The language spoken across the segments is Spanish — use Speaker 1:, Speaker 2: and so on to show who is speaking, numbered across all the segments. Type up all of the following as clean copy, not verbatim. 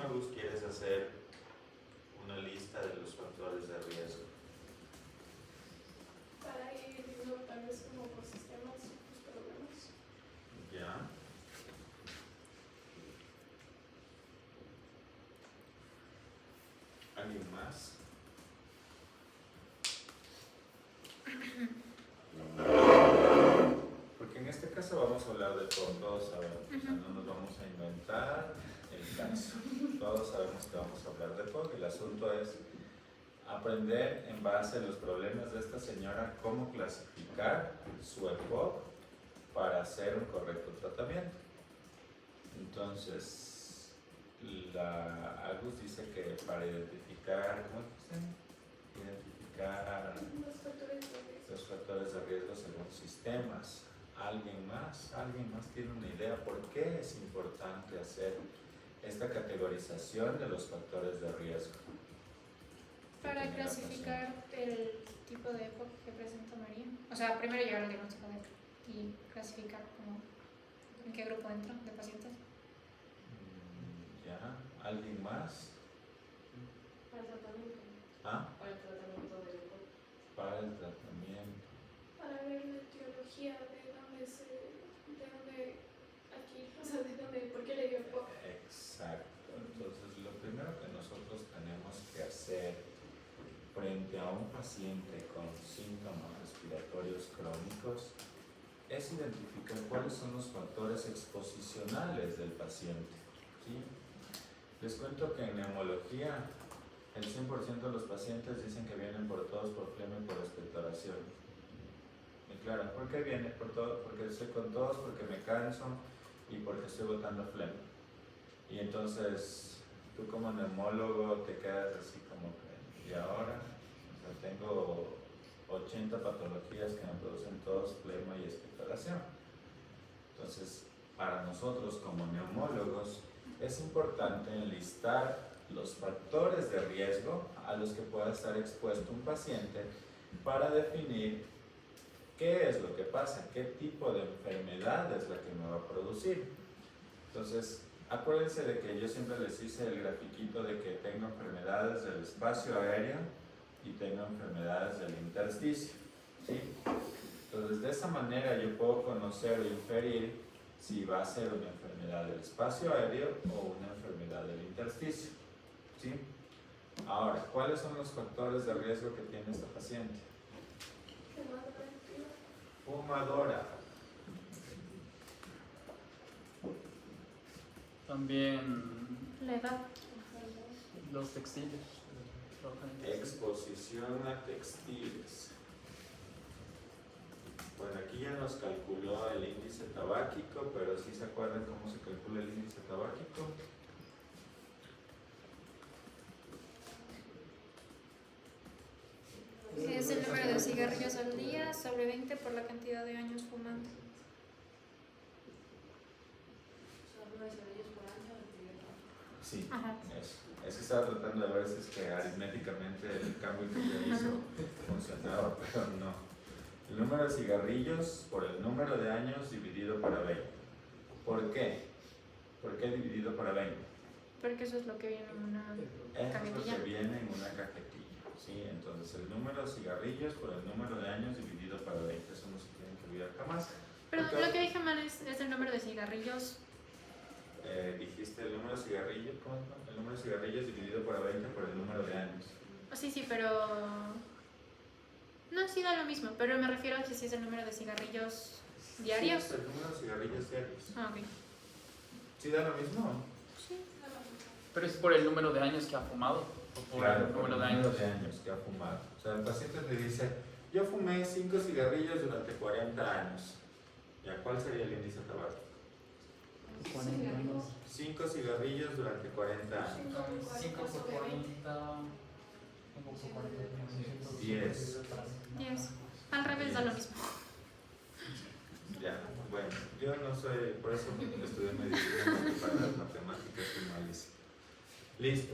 Speaker 1: Agus, quieres hacer una lista de los factores de riesgo?
Speaker 2: Para ir viendo tal vez como por sistemas los problemas.
Speaker 1: Ya. ¿Alguien más? Porque en este caso vamos a hablar de todo, todos sabemos, o sea, no nos vamos a inventar el caso. Todos sabemos que vamos a hablar de todo. El asunto es aprender en base a los problemas de esta señora cómo clasificar su EPOC para hacer un correcto tratamiento. Entonces, la Agus dice que para identificar, ¿cómo dice? Identificar los factores de riesgo según sistemas. ¿Alguien más tiene una idea por qué es importante hacer esta categorización de los factores de riesgo?
Speaker 3: Para clasificar el tipo de EPOC que presenta María. O sea, primero llegar al diagnóstico de EPOC y clasificar como en qué grupo entra de pacientes.
Speaker 1: Ya, ¿alguien más?
Speaker 2: Para el tratamiento.
Speaker 1: ¿Ah?
Speaker 2: Para el tratamiento del EPOC.
Speaker 1: Para el tratamiento.
Speaker 2: Para ver la etiología de dónde, por qué le dio EPOC.
Speaker 1: Exacto. Entonces, lo primero que nosotros tenemos que hacer frente a un paciente con síntomas respiratorios crónicos es identificar cuáles son los factores exposicionales del paciente, ¿sí? Les cuento que en neumología el 100% de los pacientes dicen que vienen por tos, por flema y por expectoración. Y claro, ¿por qué viene por todo? Porque estoy con tos, porque me canso y porque estoy botando flema. Y entonces tú como neumólogo te quedas así como que, ¿y ahora? O sea, tengo 80 patologías que me producen tos, flema y expectoración. Entonces, para nosotros como neumólogos es importante enlistar los factores de riesgo a los que pueda estar expuesto un paciente para definir qué es lo que pasa, qué tipo de enfermedad es la que me va a producir. Entonces, acuérdense de que yo siempre les hice el grafiquito de que tengo enfermedades del espacio aéreo y tengo enfermedades del intersticio, ¿sí? Entonces, de esa manera yo puedo conocer o inferir si va a ser una enfermedad del espacio aéreo o una enfermedad del intersticio, ¿sí? Ahora, ¿cuáles son los factores de riesgo que tiene esta paciente? Fumadora.
Speaker 4: También
Speaker 3: La edad.
Speaker 4: los textiles.
Speaker 1: Exposición a textiles. Bueno, aquí ya nos calculó el índice tabáquico, pero ¿sí se acuerdan cómo se calcula el índice tabáquico?
Speaker 3: Es el número de cigarrillos al día sobre 20 por la cantidad de años fumando.
Speaker 1: Sí,
Speaker 3: Ajá.
Speaker 1: eso. Es que estaba tratando de ver si es que aritméticamente el cambio que yo hizo funcionaba, pero no. El número de cigarrillos por el número de años dividido para 20. ¿Por qué? ¿Por qué dividido para 20?
Speaker 3: Porque eso es lo que viene en una
Speaker 1: Eso es lo
Speaker 3: cajetilla.
Speaker 1: que viene en una cajetilla, ¿sí? Entonces el número de cigarrillos por el número de años dividido para 20. Eso no se tiene que olvidar jamás.
Speaker 3: Pero
Speaker 1: Porque
Speaker 3: lo que dije mal es el número de cigarrillos.
Speaker 1: dijiste el número de cigarrillos, ¿cómo? El número de cigarrillos dividido para 20 por el número de años.
Speaker 3: Sí, sí, pero... No, sí da lo mismo, pero me refiero a que si es el número de cigarrillos diarios.
Speaker 1: Sí, el número de cigarrillos diarios.
Speaker 3: Ah, ok.
Speaker 1: ¿Sí da lo mismo?
Speaker 3: Sí.
Speaker 4: Pero es por el número de años que ha fumado. O por
Speaker 1: Claro,
Speaker 4: el
Speaker 1: por
Speaker 4: número
Speaker 1: el
Speaker 4: de
Speaker 1: número
Speaker 4: años.
Speaker 1: de años que ha fumado. O sea, el paciente te dice, yo fumé 5 cigarrillos durante 40 años. ¿Ya cuál sería el índice tabáquico? 5 cigarrillos durante 40 años.
Speaker 4: 5 por 40.
Speaker 1: 10.
Speaker 3: 10. Al revés da lo mismo.
Speaker 1: Ya, bueno, yo no soy, por eso estudié medicina, porque para las matemáticas soy malísimo. Listo.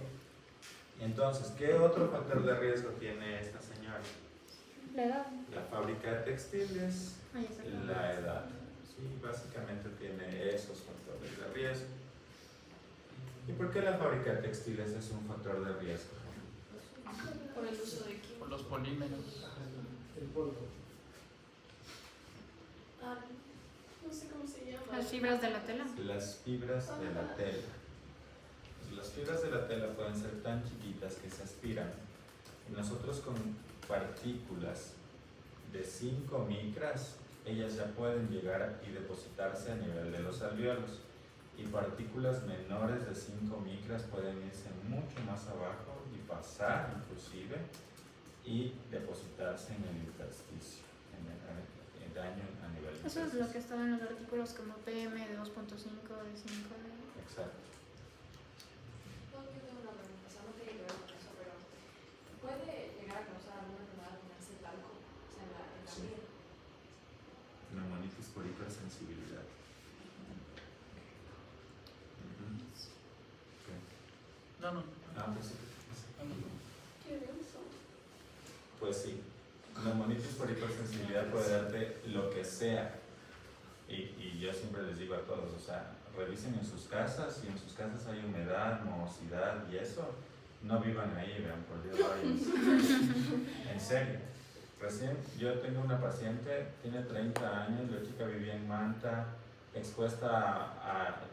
Speaker 1: Entonces, ¿qué otro factor de riesgo tiene esta señora?
Speaker 3: La edad.
Speaker 1: La fábrica de textiles,
Speaker 3: Ahí está.
Speaker 1: la edad. Sí, básicamente tiene esos factores de riesgo. ¿Y por qué la fábrica de textiles es un factor de riesgo?
Speaker 2: Por el uso de químicos.
Speaker 4: Por los polímeros.
Speaker 5: El polvo.
Speaker 2: Ah, no sé cómo se llama.
Speaker 3: Las fibras de la tela.
Speaker 1: Las fibras de la tela. Las fibras de la tela pueden ser tan chiquitas que se aspiran. Y nosotros con partículas de 5 micras, ellas ya pueden llegar y depositarse a nivel de los alvéolos. Y partículas menores de 5 micras pueden irse mucho más abajo y pasar inclusive y depositarse en el intersticio, en el daño a nivel del
Speaker 3: Eso es
Speaker 1: intersticio.
Speaker 3: lo que estaba en los artículos como PM de 2.5, de 5.
Speaker 1: Exacto.
Speaker 6: No, yo tengo una pregunta, o sea, no tiene que ver con eso, pero ¿puede llegar a causar alguna enfermedad como ese talco? O sea, en la
Speaker 1: Sí.
Speaker 6: piel.
Speaker 1: Neumonitis por hipersensibilidad. Ujú. Ok.
Speaker 4: No.
Speaker 1: Ah, pues sí.
Speaker 2: ¿Qué denso?
Speaker 1: Pues sí. Neumonitis por hipersensibilidad puede darte lo que sea. Y yo siempre les digo a todos, o sea, revisen en sus casas, y en sus casas hay humedad, mohosidad y eso, no vivan ahí, vean, por Dios, váyanse. En serio. Recién, yo tengo una paciente, tiene 30 años, la chica vivía en Manta, expuesta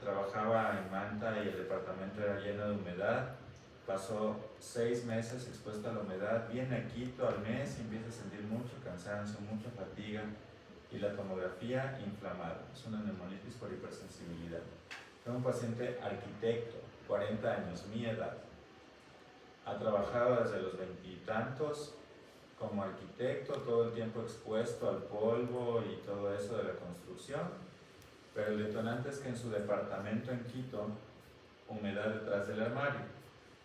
Speaker 1: trabajaba en Manta y el departamento era lleno de humedad. Pasó 6 meses expuesta a la humedad, viene a Quito al mes y empieza a sentir mucho cansancio, mucha fatiga y la tomografía inflamada. Es una neumonitis por hipersensibilidad. Tengo un paciente arquitecto, 40 años, mi edad. Ha trabajado desde los 20 y tantos como arquitecto, todo el tiempo expuesto al polvo y todo eso de la construcción. Pero el detonante es que en su departamento en Quito, humedad detrás del armario.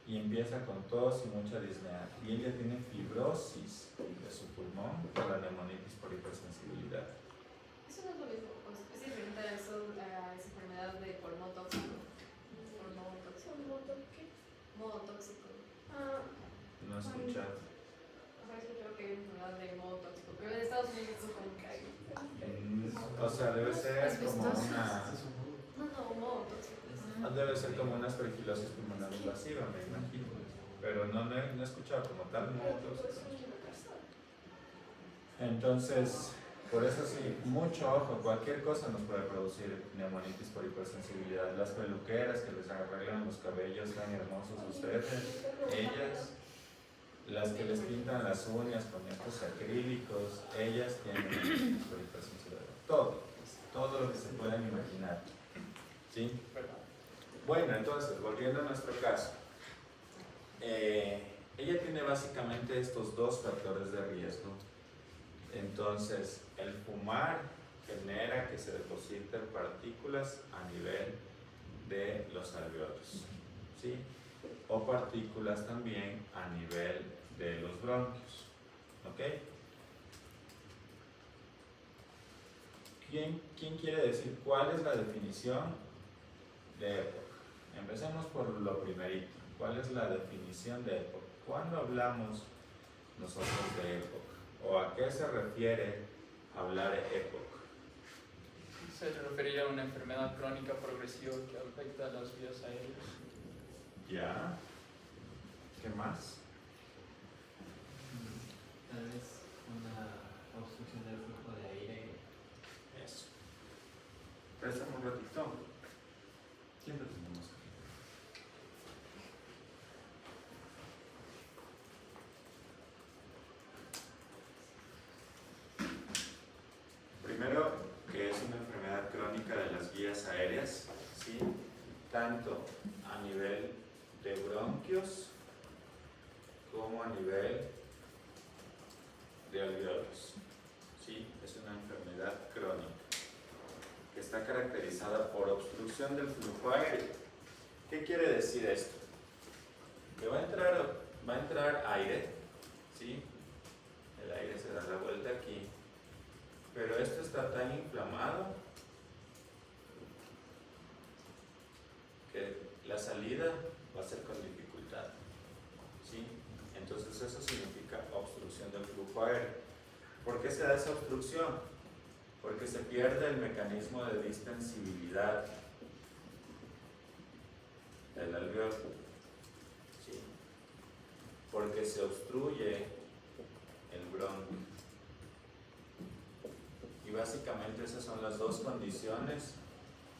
Speaker 1: Y empieza con tos y mucha disnea. Y ella tiene fibrosis de su pulmón por la neumonitis por hipersensibilidad.
Speaker 6: Eso no es lo mismo, o sea, es diferente a eso, a esa enfermedad de pulmón tóxico. Pulmón tóxico.
Speaker 2: ¿Un modo qué?
Speaker 6: Modo tóxico.
Speaker 2: Ah,
Speaker 1: No he escuchado.
Speaker 6: O sea, he escuchado que hay una enfermedad de modo tóxico, pero en Estados Unidos es como que hay.
Speaker 1: O sea, debe ser como una...
Speaker 6: No, modo tóxico.
Speaker 1: Debe ser como una aspergilosis pulmonar invasiva, me imagino. Pero no he escuchado como tal
Speaker 2: pero
Speaker 1: modo
Speaker 2: tipo
Speaker 1: tóxico.
Speaker 2: eso en la casa.
Speaker 1: Entonces, por eso sí, mucho ojo, cualquier cosa nos puede producir neumonitis por hipersensibilidad. Las peluqueras que les arreglan los cabellos tan hermosos a ustedes, ellas, las que les pintan las uñas con estos acrílicos, ellas tienen neumonitis por hipersensibilidad. Todo lo que se puedan imaginar. ¿Sí? Bueno, entonces, volviendo a nuestro caso. Ella tiene básicamente estos dos factores de riesgo. Entonces, el fumar genera que se depositen partículas a nivel de los alvéolos, ¿sí? O partículas también a nivel de los bronquios, ¿ok? ¿Quién quiere decir cuál es la definición de época? Empecemos por lo primerito. ¿Cuál es la definición de época? ¿Cuándo hablamos nosotros de época? ¿O a qué se refiere hablar de época?
Speaker 4: Se referiría a una enfermedad crónica progresiva que afecta a las vías aéreas.
Speaker 1: ¿Ya? ¿Qué más?
Speaker 5: Tal vez una obstrucción del flujo de aire.
Speaker 1: Eso. Préstame un ratito. Siempre tenemos que. Primero, que es una enfermedad crónica de las vías aéreas, ¿sí? Tanto a nivel de bronquios como a nivel de alvéolos, ¿sí? Es una enfermedad crónica que está caracterizada por obstrucción del flujo aéreo. ¿Qué quiere decir esto? Que va a entrar aire, ¿sí? El aire se da la vuelta aquí, pero esto está tan inflamado que la salida va a ser con dificultad, ¿sí? Entonces eso significa obstrucción del flujo aéreo. ¿Por qué se da esa obstrucción? Porque se pierde el mecanismo de distensibilidad. del alveolo, ¿sí? Porque se obstruye el bronquio. Y básicamente esas son las dos condiciones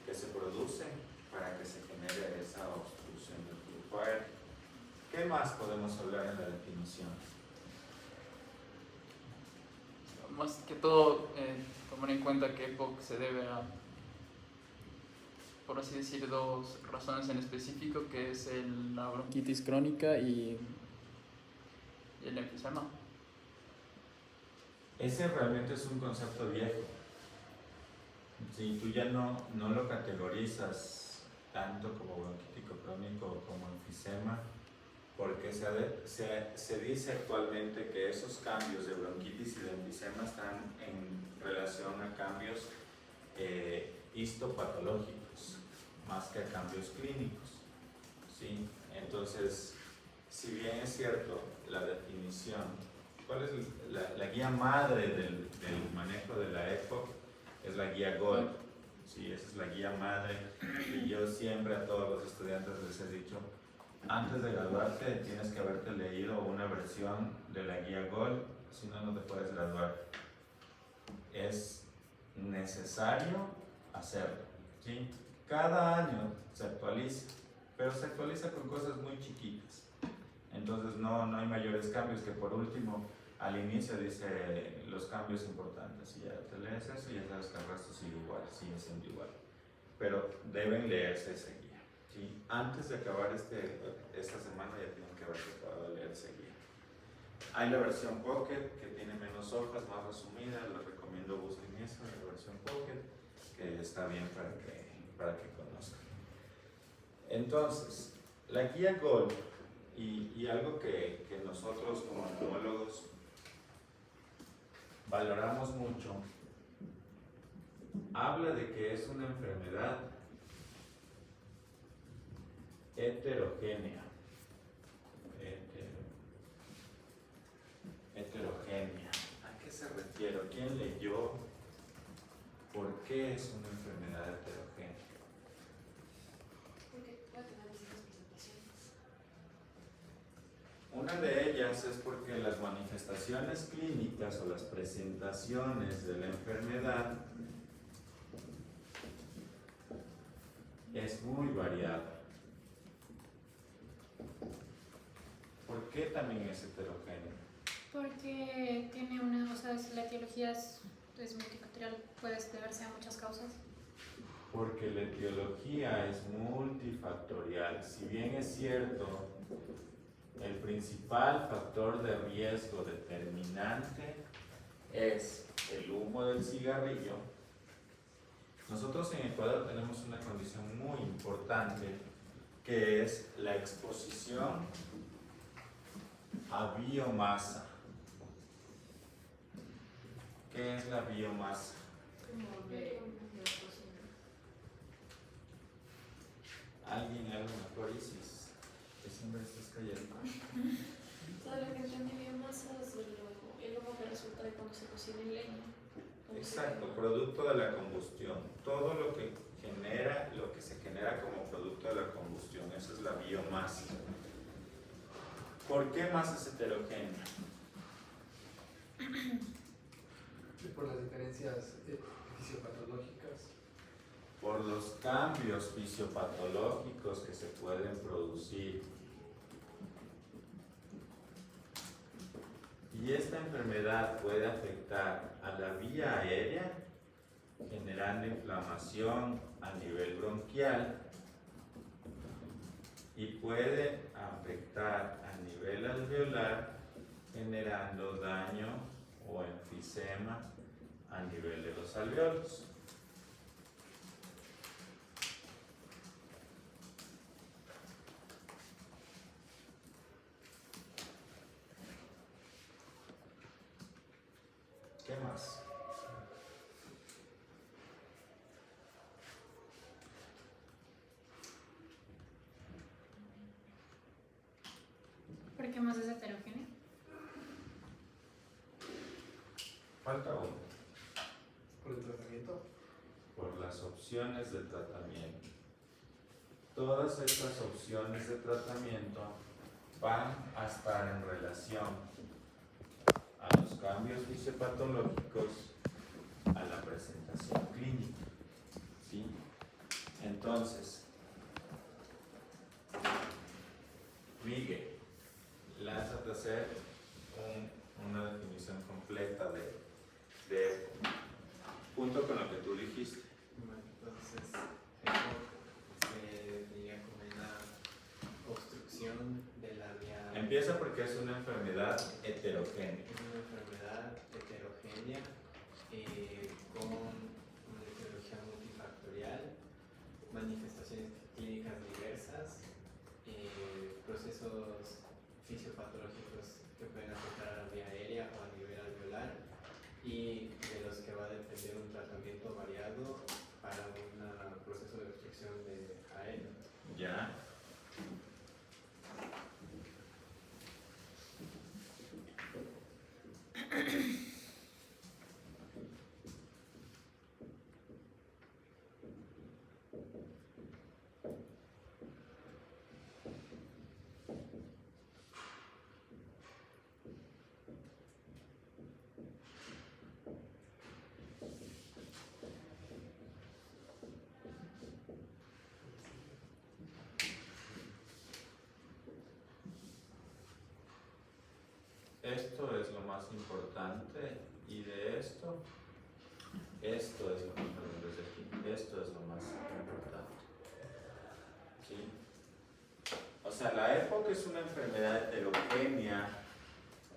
Speaker 1: que se producen para que se genere esa obstrucción del flujo aéreo. ¿Qué más podemos hablar en la definición?
Speaker 4: Más que todo, tomar en cuenta que EPOC se debe a, por así decir, dos razones en específico, que es la bronquitis crónica y el enfisema.
Speaker 1: Ese realmente es un concepto viejo. Si tú ya no lo categorizas tanto como bronquítico crónico como enfisema, porque se dice actualmente que esos cambios de bronquitis y de enfisema están en relación a cambios histopatológicos más que a cambios clínicos, ¿sí? Entonces, si bien es cierto la definición, ¿cuál es la guía madre del manejo de la EPOC? Es la guía GOLD, ¿sí? Esa es la guía madre, y yo siempre a todos los estudiantes les he dicho, antes de graduarte tienes que haberte leído una versión de la guía GOLD, si no, no te puedes graduar. Es necesario hacerlo, ¿sí? Cada año se actualiza, pero se actualiza con cosas muy chiquitas. Entonces no hay mayores cambios, que por último al inicio dice los cambios importantes, y ya te lees eso y ya sabes que el resto sigue igual, sigue siendo igual. Pero deben leerse esa guía, ¿sí? Antes de acabar esta semana ya tienen que haber acabado de leer esa guía. Hay la versión Pocket, que tiene menos hojas, más resumida, les recomiendo busquen esa, la versión Pocket, que está bien para que conozcan. Entonces, la guía GOLD, y algo que nosotros como neumólogos valoramos mucho, habla de que es una enfermedad heterogénea. Heterogénea. ¿A qué se refiere? ¿Quién leyó? ¿Por qué es una enfermedad heterogénea?
Speaker 6: Porque puede tener distintas presentaciones.
Speaker 1: Una de ellas es porque las manifestaciones clínicas o las presentaciones de la enfermedad es muy variada. ¿Por qué también es heterogénea?
Speaker 3: Porque tiene una, o sea, la etiología es multifactorial, puede deberse a muchas causas.
Speaker 1: Porque la etiología es multifactorial. Si bien es cierto, el principal factor de riesgo determinante es el humo del cigarrillo, nosotros en Ecuador tenemos una condición muy importante, que es la exposición a biomasa. ¿Qué es la biomasa?
Speaker 6: Como de cocina.
Speaker 1: ¿Alguien algo mejor, Isis? Que siempre estás callando.
Speaker 2: ¿Sabes lo que entendí? Biomasas, el humo que resulta de cuando se cocina en leña.
Speaker 1: Exacto, producto de la combustión. Todo lo que se genera como producto de la combustión, eso es la biomasa. ¿Por qué masa es heterogénea?
Speaker 5: Por las diferencias fisiopatológicas.
Speaker 1: Por los cambios fisiopatológicos que se pueden producir. Y esta enfermedad puede afectar a la vía aérea, generando inflamación a nivel bronquial, y puede afectar a nivel alveolar, generando daño o enfisema a nivel de los alveolos. ¿Qué más?
Speaker 3: ¿Por qué más es heterogénea?
Speaker 1: Falta uno.
Speaker 5: Por el tratamiento.
Speaker 1: Por las opciones de tratamiento. todas estas opciones de tratamiento van a estar en relación a los cambios fisiopatológicos, a la presentación clínica, ¿sí? Entonces, Miguel, lánzate a hacer una definición completa de junto con lo que tú dijiste.
Speaker 5: Bueno, entonces, EPOC se definiría como una obstrucción de la vía.
Speaker 1: Empieza porque es una enfermedad heterogénea.
Speaker 5: Es una enfermedad heterogénea con una etiología multifactorial, manifestaciones clínicas diversas, procesos fisiopatológicos que pueden afectar a la vía aérea o a nivel alveolar y de los que va a depender un tratamiento variado para un proceso de obstrucción de aéreo.
Speaker 1: ¿Ya? Esto es lo más importante y de esto es lo más importante. ¿Sí? O sea, la EPOC es una enfermedad heterogénea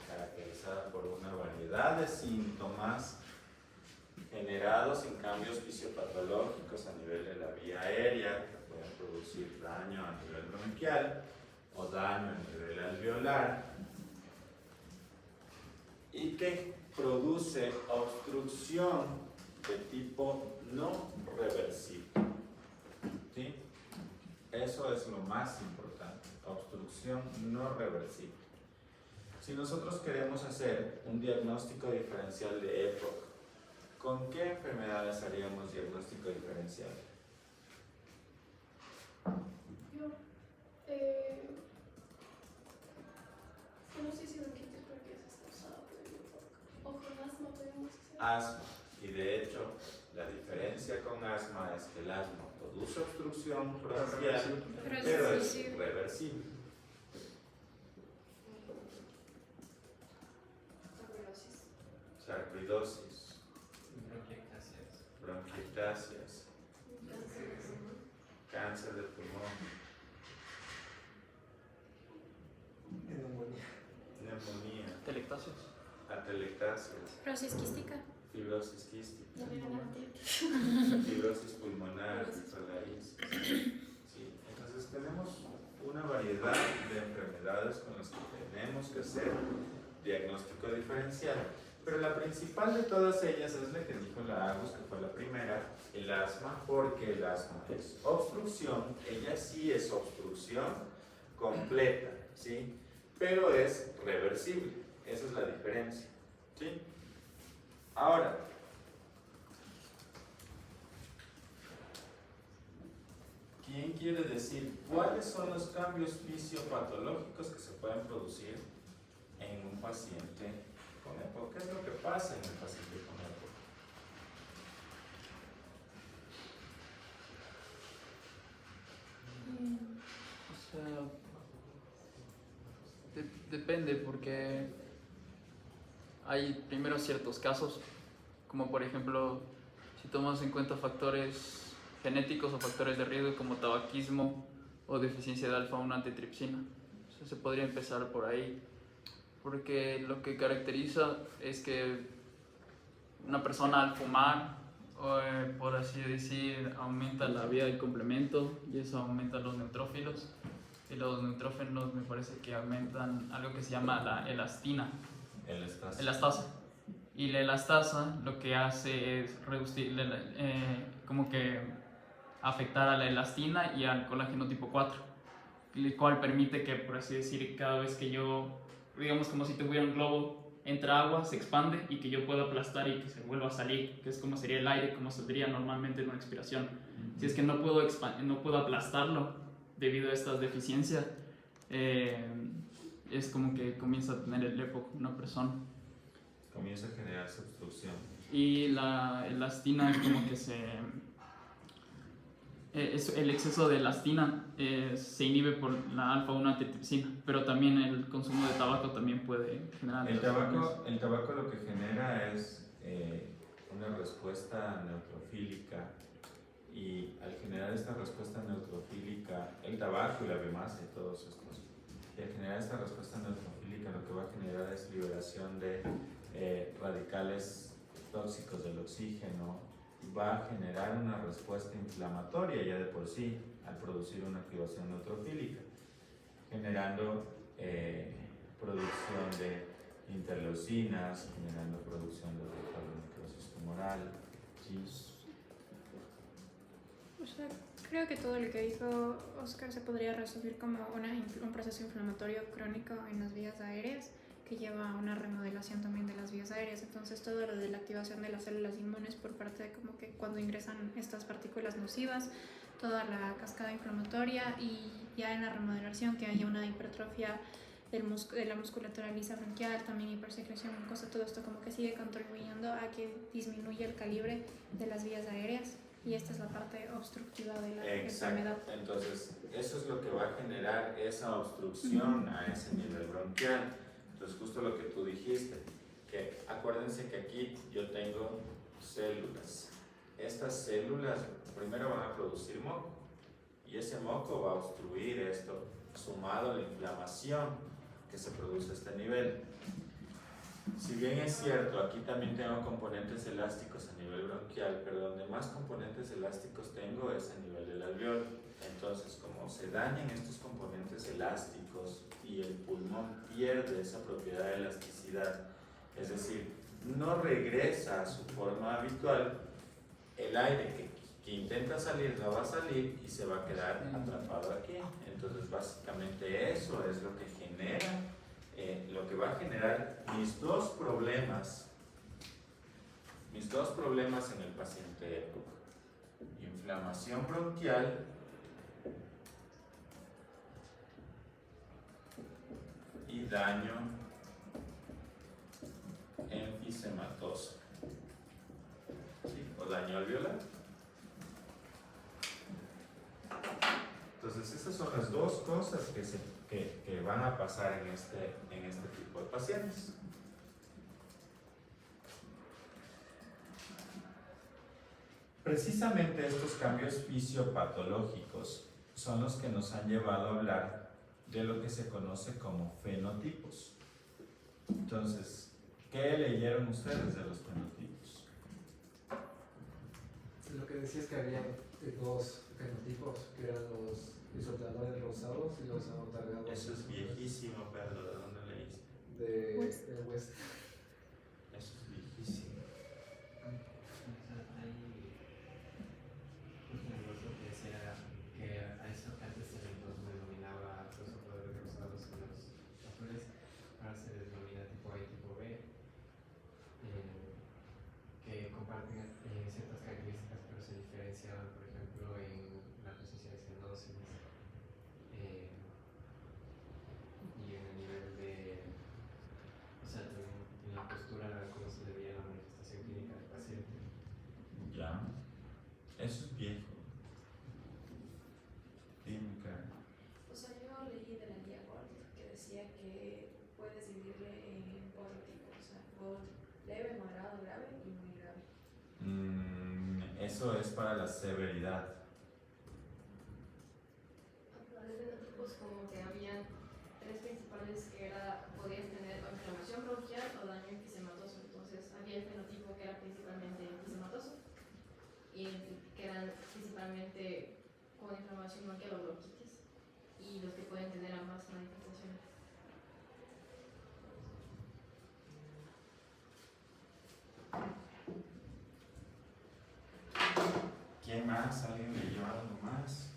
Speaker 1: caracterizada por una variedad de síntomas generados en cambios fisiopatológicos a nivel de la vía aérea que pueden producir daño a nivel bronquial o daño a nivel alveolar, y que produce obstrucción de tipo no reversible. ¿Sí? Eso es lo más importante, obstrucción no reversible. Si nosotros queremos hacer un diagnóstico diferencial de EPOC, ¿con qué enfermedades haríamos diagnóstico diferencial?
Speaker 2: Yo, no sé si bronquitis porque es causada por el EPOC. O con asma podemos hacer.
Speaker 1: Asma. Y de hecho, la diferencia con asma es que el asma produce obstrucción bronquial, pero es reversible. Sarcoidosis, bronquiectasias, cáncer de pulmón, neumonía,
Speaker 4: Telectasias.
Speaker 1: atelectasias,
Speaker 3: Fibrosis quística.
Speaker 1: fibrosis quística,
Speaker 2: No me ganan
Speaker 1: fibrosis pulmonar, fibrosis. Sí, entonces tenemos una variedad de enfermedades con las que tenemos que hacer diagnóstico diferencial. Pero la principal de todas ellas es la que dijo la Agus, que fue la primera, el asma, porque el asma es obstrucción, ella sí es obstrucción completa, ¿sí? Pero es reversible, esa es la diferencia, ¿sí? Ahora, ¿quién quiere decir cuáles son los cambios fisiopatológicos que se pueden producir en un paciente con EPOC? ¿Qué es lo que pasa en el paciente con EPOC?
Speaker 4: O sea, depende porque hay primero ciertos casos, como por ejemplo, si tomamos en cuenta factores genéticos o factores de riesgo como tabaquismo o deficiencia de alfa-1 antitripsina. O sea, se podría empezar por ahí, porque lo que caracteriza es que una persona al fumar, por así decir, aumenta la vía del complemento y eso aumenta los neutrófilos. Y los neutrófilos me parece que aumentan algo que se llama la elastina. Elastasa. Y la elastasa lo que hace es reducir, como que afectar a la elastina y al colágeno tipo 4, el cual permite que, por así decir, cada vez que yo, digamos como si tuviera un globo, entra agua, se expande y que yo pueda aplastar y que se vuelva a salir, que es como sería el aire, como saldría normalmente en una expiración. Si es que no puedo aplastarlo, debido a estas deficiencias, es como que comienza a tener el EPOC una persona.
Speaker 1: Comienza a generarse obstrucción.
Speaker 4: Y la elastina como que el exceso de elastina se inhibe por la alfa-1-antitrypsina, pero también el consumo de tabaco también puede generar
Speaker 1: El tabaco lo que genera es una respuesta neutrofílica, y al generar esta respuesta neutrofílica, el tabaco y la biomasa y todos estos, y al generar esta respuesta neutrofílica lo que va a generar es liberación de radicales tóxicos del oxígeno, va a generar una respuesta inflamatoria ya de por sí al producir una activación neutrofílica, generando producción de interleucinas, generando producción de necrosis tumoral.
Speaker 3: O sea, creo que todo lo que dijo Oscar se podría resumir como un proceso inflamatorio crónico en las vías aéreas que lleva a una remodelación también de las vías aéreas. Entonces todo lo de la activación de las células inmunes por parte de como que cuando ingresan estas partículas nocivas, toda la cascada inflamatoria, y ya en la remodelación que haya una hipertrofia de la musculatura lisa bronquial, también hipersecreción mucosa, todo esto como que sigue contribuyendo a que disminuya el calibre de las vías aéreas, y esta es la parte obstructiva de la enfermedad.
Speaker 1: Entonces eso es lo que va a generar esa obstrucción a ese nivel bronquial. Entonces justo lo que tú dijiste, que acuérdense que aquí yo tengo células. Estas células primero van a producir moco, y ese moco va a obstruir esto, sumado a la inflamación que se produce a este nivel. Si bien es cierto, aquí también tengo componentes elásticos a nivel bronquial, pero donde más componentes elásticos tengo es a nivel del alveolo. Entonces, como se dañan estos componentes elásticos y el pulmón pierde esa propiedad de elasticidad, es decir, no regresa a su forma habitual, el aire que intenta salir no va a salir y se va a quedar atrapado aquí. Entonces, básicamente eso es lo que genera, lo que va a generar mis dos problemas en el paciente EPOC: inflamación bronquial y daño enfisematoso, ¿sí? O daño alveolar. Entonces esas son las dos cosas que van a pasar en este tipo de pacientes. Precisamente estos cambios fisiopatológicos son los que nos han llevado a hablar de lo que se conoce como fenotipos. Entonces, ¿qué leyeron ustedes de los fenotipos?
Speaker 7: Lo que decía es que había dos fenotipos, que eran los isoteadores rosados y los amotargados.
Speaker 1: Eso es viejísimo, Pedro. ¿De dónde leíste?
Speaker 7: De
Speaker 3: West.
Speaker 7: West.
Speaker 1: Eso es viejísimo.
Speaker 5: Que decía que a eso antes se les denominaba los operadores rosados y los azules, ahora se les denomina tipo A y tipo B, que comparten ciertas características, pero se diferencian, por ejemplo, en la presencia de cianosis y en el nivel de, o sea, también en la postura, cómo se le veía la manifestación clínica del paciente.
Speaker 1: Ya. Eso es viejo. Dime, Karen.
Speaker 6: O sea, yo leí de la guía Gold que decía que puedes dividirle en 4 tipos, o sea, Gold leve, moderado, grave y muy grave.
Speaker 1: Eso es para la severidad.
Speaker 6: Los fenotipos como que habían 3 principales, que era, podías tener o inflamación bronquial o daño enfisematoso. Entonces había el fenotipo que era principalmente enfisematoso y que eran principalmente con inflamación bronquial o bronquitis, y los que pueden tener ambas manifestaciones.
Speaker 1: ¿Quién más? ¿Alguien leyó algo más?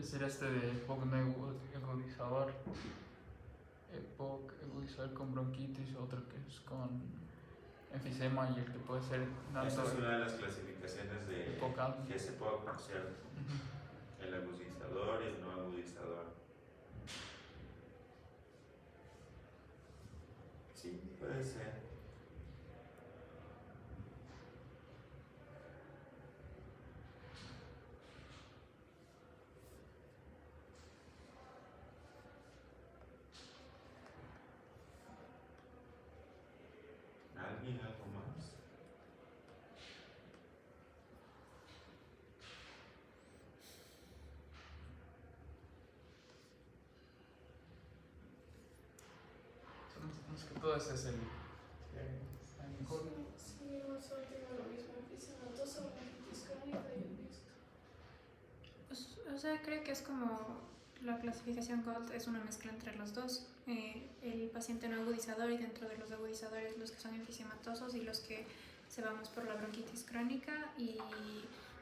Speaker 4: Puede ser este de EPOC no agudizador. EPOC agudizador con bronquitis, otro que es con enfisema y el que puede ser
Speaker 1: Esa es una de las clasificaciones de
Speaker 4: EPOC alto.
Speaker 1: GSPOC, por cierto.
Speaker 4: Ujú.
Speaker 1: El agudizador y el no agudizador. Sí, puede ser. ¿Alguien algo más?
Speaker 4: Más que todo ese es el que está mejor.
Speaker 2: Sí, no solo tengo lo mismo, enfisema, bronquitis crónica y el visto.
Speaker 3: O sea, creo que es como la clasificación GOLD es una mezcla entre los dos. El paciente no agudizador y dentro de los agudizadores los que son enfisematosos y los que se vamos por la bronquitis crónica y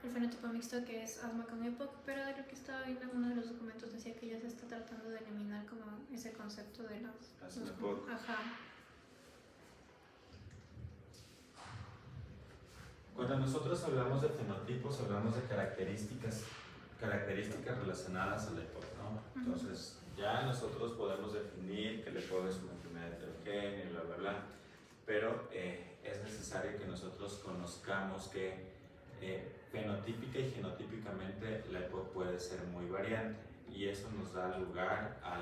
Speaker 3: el fenotipo mixto que es asma con EPOC, pero de lo que estaba viendo en uno de los documentos decía que ya se está tratando de eliminar como ese concepto de
Speaker 1: Las
Speaker 3: los
Speaker 1: EPOC.
Speaker 3: ajá.
Speaker 1: Cuando nosotros hablamos de fenotipos, hablamos de características relacionadas al EPOC, ¿no?
Speaker 3: Ujú.
Speaker 1: Entonces, ya nosotros podemos definir que el EPOC es una enfermedad heterogénea y bla, bla, bla, pero es necesario que nosotros conozcamos que fenotípica y genotípicamente la EPOC puede ser muy variante y eso nos da lugar a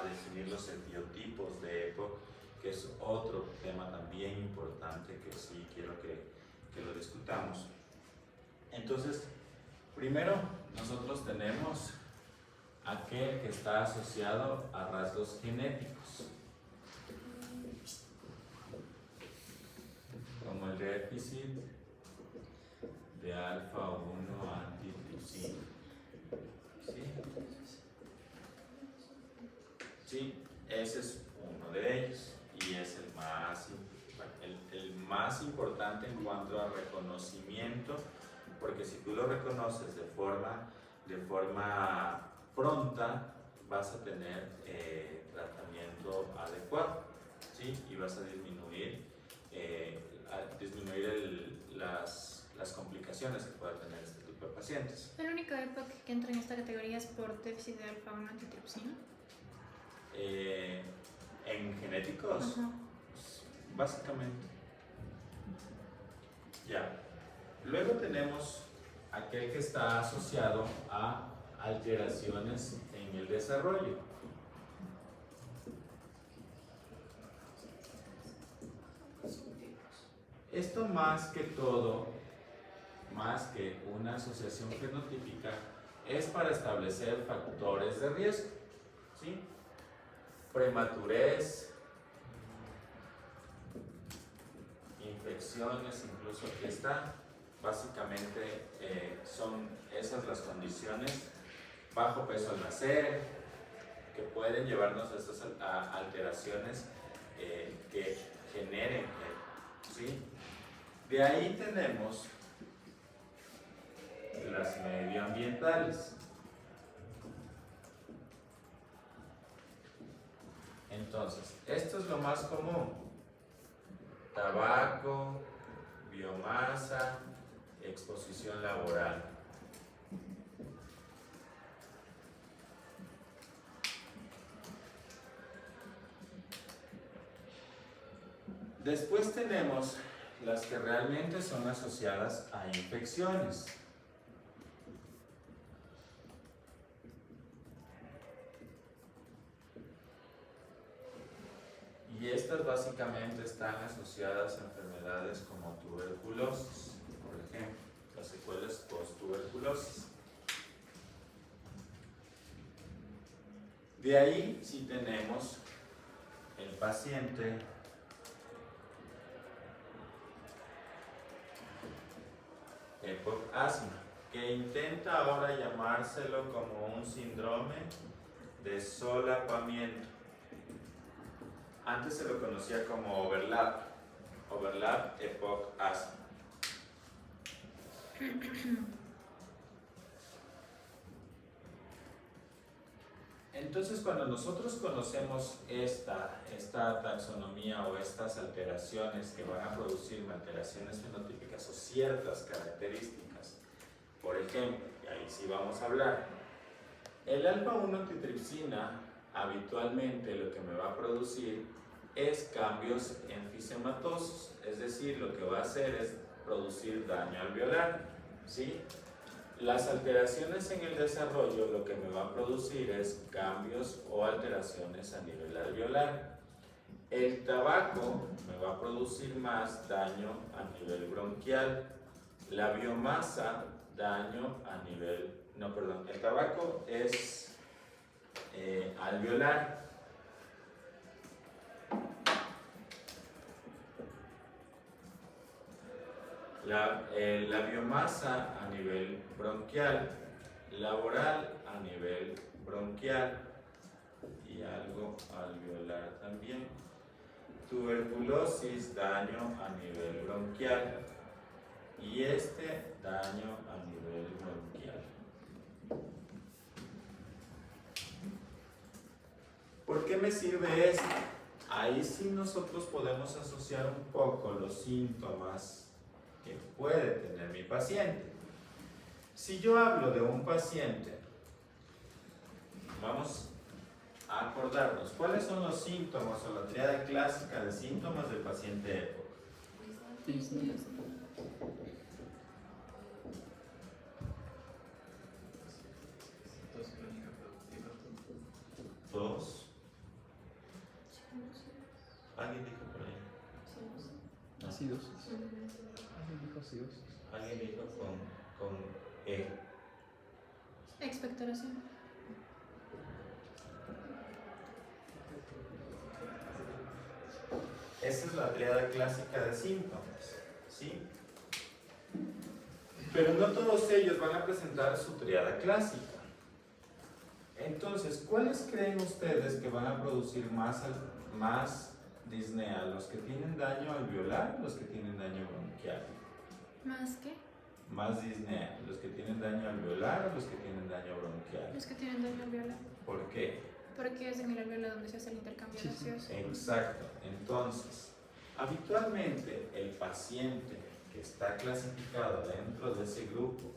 Speaker 1: definir los etiotipos de EPOC, que es otro tema también importante que sí quiero que lo discutamos. Entonces, primero nosotros tenemos aquel que está asociado a rasgos genéticos, como el déficit de alfa-1 antitripsina. ¿Sí? Ese es uno de ellos y es el más importante en cuanto a reconocimiento, porque si tú lo reconoces de forma pronta, vas a tener tratamiento adecuado, ¿sí? Y vas a disminuir, las complicaciones que pueda tener este tipo de pacientes.
Speaker 3: El único EPOC que entra en esta categoría es por déficit de alfa-1 antitripsina.
Speaker 1: En genéticos,
Speaker 3: Ajá.
Speaker 1: básicamente. Ya. Luego tenemos aquel que está asociado a alteraciones en el desarrollo. Esto más que todo, más que una asociación fenotípica, es para establecer factores de riesgo, ¿sí? Prematurez, infecciones, incluso aquí está. Básicamente son esas las condiciones, bajo peso al nacer, que pueden llevarnos a estas alteraciones que generen, ¿sí? De ahí tenemos las medioambientales. Entonces, esto es lo más común: tabaco, biomasa, exposición laboral. Después tenemos las que realmente son asociadas a infecciones. Y estas básicamente están asociadas a enfermedades como tuberculosis, por ejemplo, las secuelas post-tuberculosis. De ahí sí tenemos el paciente EPOC asma, que intenta ahora llamárselo como un síndrome de solapamiento. Antes se lo conocía como overlap EPOC asma. Entonces, cuando nosotros conocemos esta taxonomía o estas alteraciones que van a producir alteraciones fenotípicas o ciertas características, por ejemplo, y ahí sí vamos a hablar, el alfa-1-antitripsina habitualmente lo que me va a producir es cambios enfisematosos, es decir, lo que va a hacer es producir daño alveolar, ¿sí? Las alteraciones en el desarrollo lo que me va a producir es cambios o alteraciones a nivel alveolar. El tabaco me va a producir más daño a nivel bronquial. La biomasa, daño a nivel... No, perdón, el tabaco es alveolar. La biomasa a nivel bronquial, laboral a nivel bronquial y algo alveolar también. Tuberculosis, daño a nivel bronquial y daño a nivel bronquial. ¿Por qué me sirve esto? Ahí sí nosotros podemos asociar un poco los síntomas que puede tener mi paciente. Si yo hablo de un paciente, vamos a acordarnos, ¿cuáles son los síntomas o la tríada clásica de síntomas del paciente EPOC? Tos. ¿Alguien dijo por ahí? No.
Speaker 4: Acidosis.
Speaker 1: Alguien dijo con E.
Speaker 3: Expectoración.
Speaker 1: Esa es la tríada clásica de síntomas, ¿sí? Pero no todos ellos van a presentar su tríada clásica. Entonces, ¿cuáles creen ustedes que van a producir más disnea? ¿Los que tienen daño alveolar o los que tienen daño bronquial?
Speaker 3: ¿Más qué?
Speaker 1: Más disnea, ¿los que tienen daño alveolar o los que tienen daño bronquial?
Speaker 3: Los que tienen daño alveolar.
Speaker 1: ¿Por qué?
Speaker 3: Porque es en el alveolar donde se hace el intercambio gaseoso.
Speaker 1: Exacto. Entonces, habitualmente el paciente que está clasificado dentro de ese grupo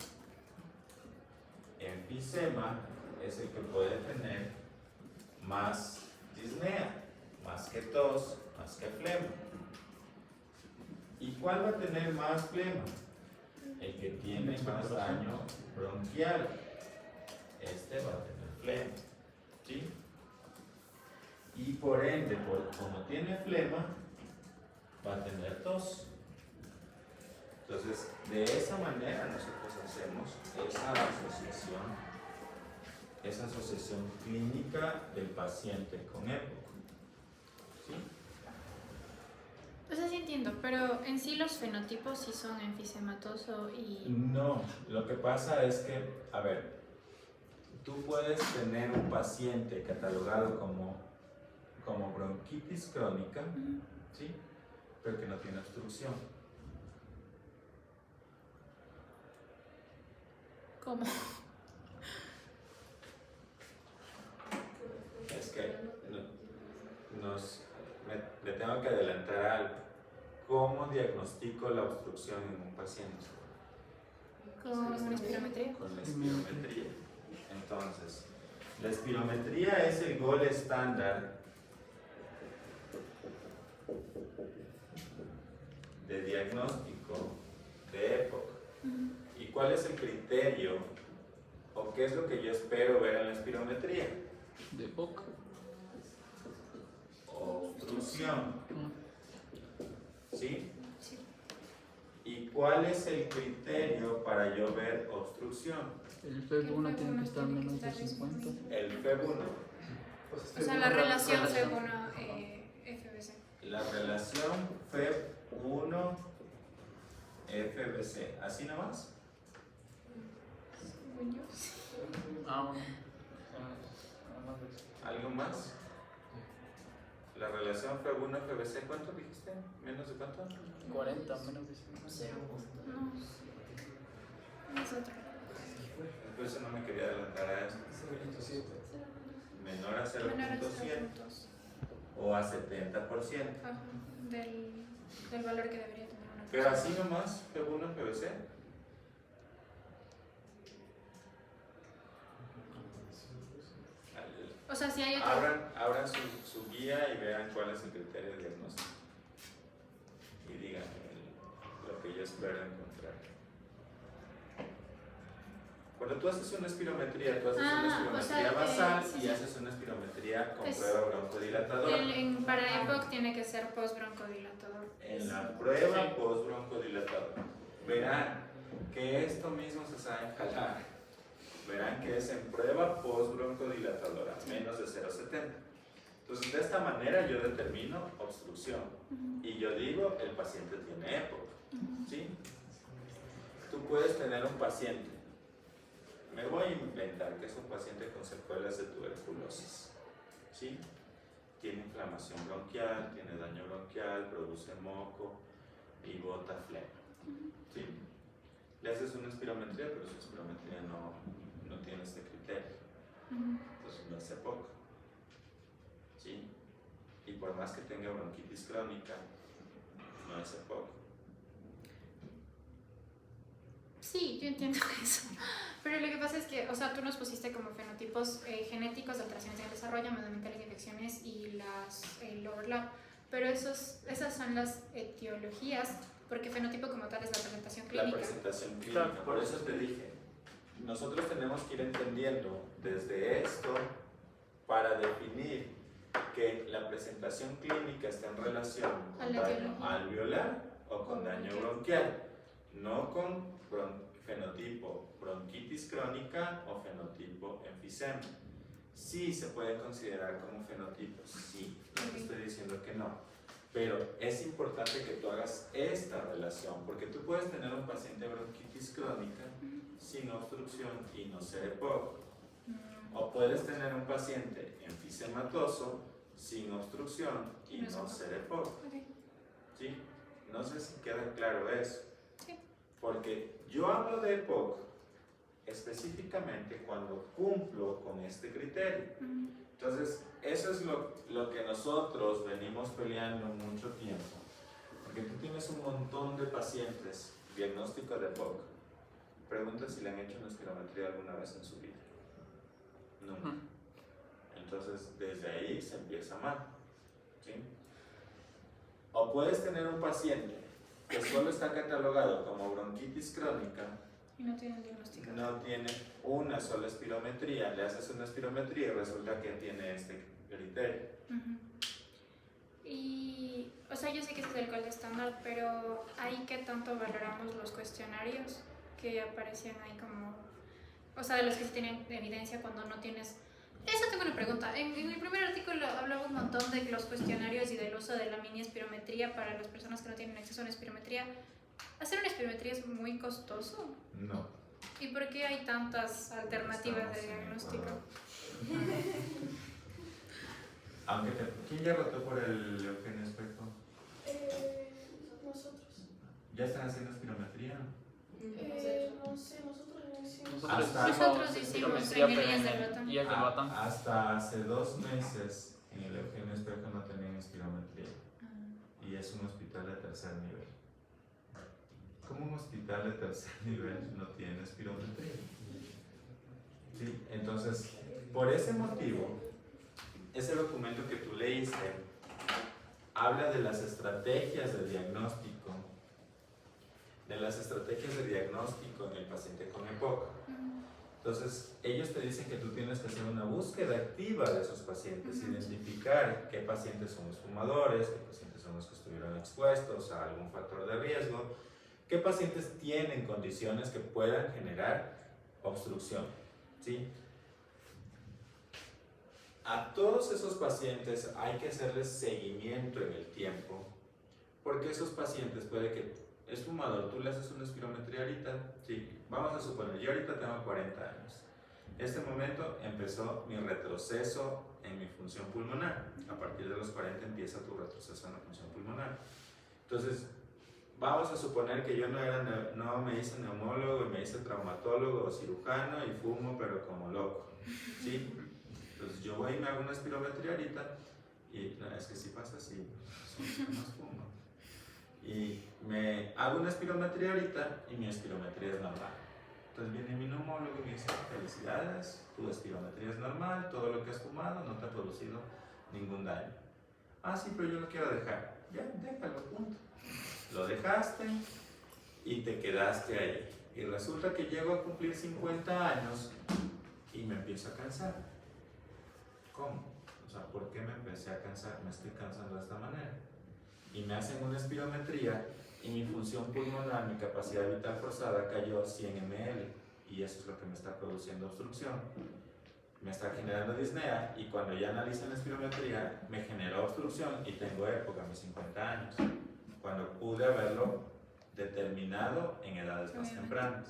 Speaker 1: enfisema es el que puede tener más disnea, más que tos, más que flema. ¿Y cuál va a tener más flema? El que tiene más daño bronquial. Va a tener flema, ¿sí? Y por ende, como tiene flema, va a tener tos. Entonces, de esa manera nosotros hacemos esa asociación clínica del paciente con EPOC. ¿Sí?
Speaker 3: O sea, sí entiendo, pero en sí los fenotipos sí son enfisematoso y...
Speaker 1: No, lo que pasa es que, a ver, tú puedes tener un paciente catalogado como bronquitis crónica, ¿sí? Pero que no tiene obstrucción.
Speaker 3: ¿Cómo?
Speaker 1: Es que le tengo que adelantar algo. ¿Cómo diagnostico la obstrucción en un paciente?
Speaker 3: ¿Con una espirometría?
Speaker 1: Con la espirometría. Entonces, la espirometría es el gol estándar de diagnóstico de EPOC. ¿Y cuál es el criterio o qué es lo que yo espero ver en la espirometría?
Speaker 4: De EPOC.
Speaker 1: Obstrucción. ¿Sí?
Speaker 3: Sí.
Speaker 1: ¿Y cuál es el criterio para yo ver obstrucción?
Speaker 4: El FEB1 tiene que estar menos de 50.
Speaker 1: El FEB1.
Speaker 3: O sea, la relación según FBC.
Speaker 1: La relación FEB1 FBC. ¿Así nomás?
Speaker 3: Según yo, sí.
Speaker 4: Bueno.
Speaker 1: ¿Algo más? La relación FEB1 FBC, ¿cuánto dijiste? ¿Menos de cuánto?
Speaker 4: 40, menos de 50.
Speaker 3: No, es otro.
Speaker 1: Por eso no me quería adelantar a esto. menor a
Speaker 3: Menor a
Speaker 1: 0.100
Speaker 3: 0.2.
Speaker 1: o a 70%.
Speaker 3: Ajá, del valor que debería tener una
Speaker 1: Pero
Speaker 3: persona.
Speaker 1: así nomás, P1, PVC.
Speaker 3: O sea, si hay otro.
Speaker 1: Abran su guía y vean cuál es el criterio de diagnóstico. Y digan lo que yo espero encontrar. Cuando tú haces una espirometría, tú haces una espirometría basal
Speaker 3: sí,
Speaker 1: y
Speaker 3: sí.
Speaker 1: haces una espirometría con
Speaker 3: Es-
Speaker 1: prueba broncodilatadora.
Speaker 3: Para EPOC tiene que ser post-broncodilatador.
Speaker 1: En la prueba post-broncodilatadora verán que esto mismo se sabe enjalar. Verán que es en prueba post-broncodilatadora, menos de 0.70. Entonces, de esta manera yo determino obstrucción. Y yo digo, el paciente tiene EPOC. ¿Sí? Tú puedes tener un paciente, me voy a inventar que es un paciente con secuelas de tuberculosis. ¿Sí? Tiene inflamación bronquial, tiene daño bronquial, produce moco y bota flema. ¿Sí? Le haces una espirometría, pero su espirometría no tiene este criterio. Entonces no hace poco. ¿Sí? Y por más que tenga bronquitis crónica, no hace poco.
Speaker 3: Sí, yo entiendo eso. Pero lo que pasa es que, o sea, tú nos pusiste como fenotipos genéticos de alteraciones en el desarrollo, medioambientales de infecciones y el overlap. Pero esas son las etiologías, porque fenotipo como tal es la presentación
Speaker 1: La
Speaker 3: clínica.
Speaker 1: presentación clínica,
Speaker 4: Claro.
Speaker 1: por eso te dije, nosotros tenemos que ir entendiendo desde esto para definir que la presentación clínica está en relación
Speaker 3: A
Speaker 1: con
Speaker 3: la
Speaker 1: daño
Speaker 3: etiología.
Speaker 1: alveolar o con daño bronquial, no con fenotipo bronquitis crónica o fenotipo enfisema. Sí se puede considerar como fenotipos, sí, no te estoy diciendo que no, pero es importante que tú hagas esta relación, porque tú puedes tener un paciente de bronquitis crónica sin obstrucción y no ser EPOC, o puedes tener un paciente enfisematoso sin obstrucción y no ser EPOC. ¿Sí? No sé si queda claro eso.
Speaker 3: Sí.
Speaker 1: Porque yo hablo de EPOC específicamente cuando cumplo con este criterio. Entonces, eso es lo que nosotros venimos peleando mucho tiempo. Porque tú tienes un montón de pacientes diagnóstico de EPOC. Pregunta si le han hecho una espirometría alguna vez en su vida. Nunca. Entonces, desde ahí se empieza mal. ¿Sí? O puedes tener un paciente que solo está catalogado como bronquitis crónica,
Speaker 3: Y no tienen diagnóstico.
Speaker 1: no tiene una sola espirometría, le haces una espirometría y resulta que tiene este criterio.
Speaker 3: Y, o sea, yo sé que ese es el gold estándar, pero ¿ahí qué tanto valoramos los cuestionarios que aparecían ahí como, o sea, de los que sí tenían evidencia cuando no tienes? Eso tengo una pregunta. En el primer artículo hablaba un montón de los cuestionarios y del uso de la mini espirometría para las personas que no tienen acceso a una espirometría. ¿Hacer una espirometría es muy costoso?
Speaker 1: No.
Speaker 3: ¿Y por qué hay tantas alternativas de
Speaker 1: Estamos en
Speaker 3: diagnóstico?
Speaker 1: Ecuador. Aunque ¿quién ya votó por el Eugenio Espejo?
Speaker 2: Nosotros.
Speaker 1: ¿Ya están haciendo espirometría?
Speaker 2: No sé, nosotros no hicimos.
Speaker 3: Nosotros hicimos
Speaker 4: espirometría,
Speaker 3: en el
Speaker 4: pero
Speaker 3: IES del Batam.
Speaker 4: IES del Batam.
Speaker 1: Hasta hace 2 meses en el Eugenio Espejo no tenían espirometría. Y es un hospital de tercer nivel. ¿Cómo un hospital de tercer nivel no tiene espirometría? Sí, entonces, por ese motivo, ese documento que tú leíste habla de las estrategias de diagnóstico, en el paciente con EPOC. Entonces, ellos te dicen que tú tienes que hacer una búsqueda activa de esos pacientes, identificar qué pacientes son los fumadores, qué pacientes son los que estuvieron expuestos a algún factor de riesgo, qué pacientes tienen condiciones que puedan generar obstrucción, ¿sí? A todos esos pacientes hay que hacerles seguimiento en el tiempo, porque esos pacientes puede que es fumador, tú le haces una espirometría ahorita, sí, vamos a suponer, yo ahorita tengo 40 años, en este momento empezó mi retroceso en mi función pulmonar, a partir de los 40 empieza tu retroceso en la función pulmonar, entonces vamos a suponer que yo no me hice neumólogo y me hice traumatólogo o cirujano y fumo pero como loco, ¿sí? Entonces yo yo voy y me hago una espirometría ahorita, y no, es que si pasa así, no espuma. Y me hago una espirometría ahorita y mi espirometría es normal. Entonces viene mi neumólogo y me dice, felicidades, tu espirometría es normal, todo lo que has fumado no te ha producido ningún daño. Ah, sí, pero yo lo quiero dejar. Ya, déjalo, punto. Lo dejaste y te quedaste ahí. Y resulta que llego a cumplir 50 años y me empiezo a cansar. ¿Cómo? O sea, ¿por qué me empecé a cansar? Me estoy cansando de esta manera. Y me hacen una espirometría y mi función pulmonar, mi capacidad vital forzada cayó 100 ml. Y eso es lo que me está produciendo obstrucción. Me está generando disnea y cuando ya analizan la espirometría me generó obstrucción y tengo época a mis 50 años, cuando pude haberlo determinado en edades más tempranas.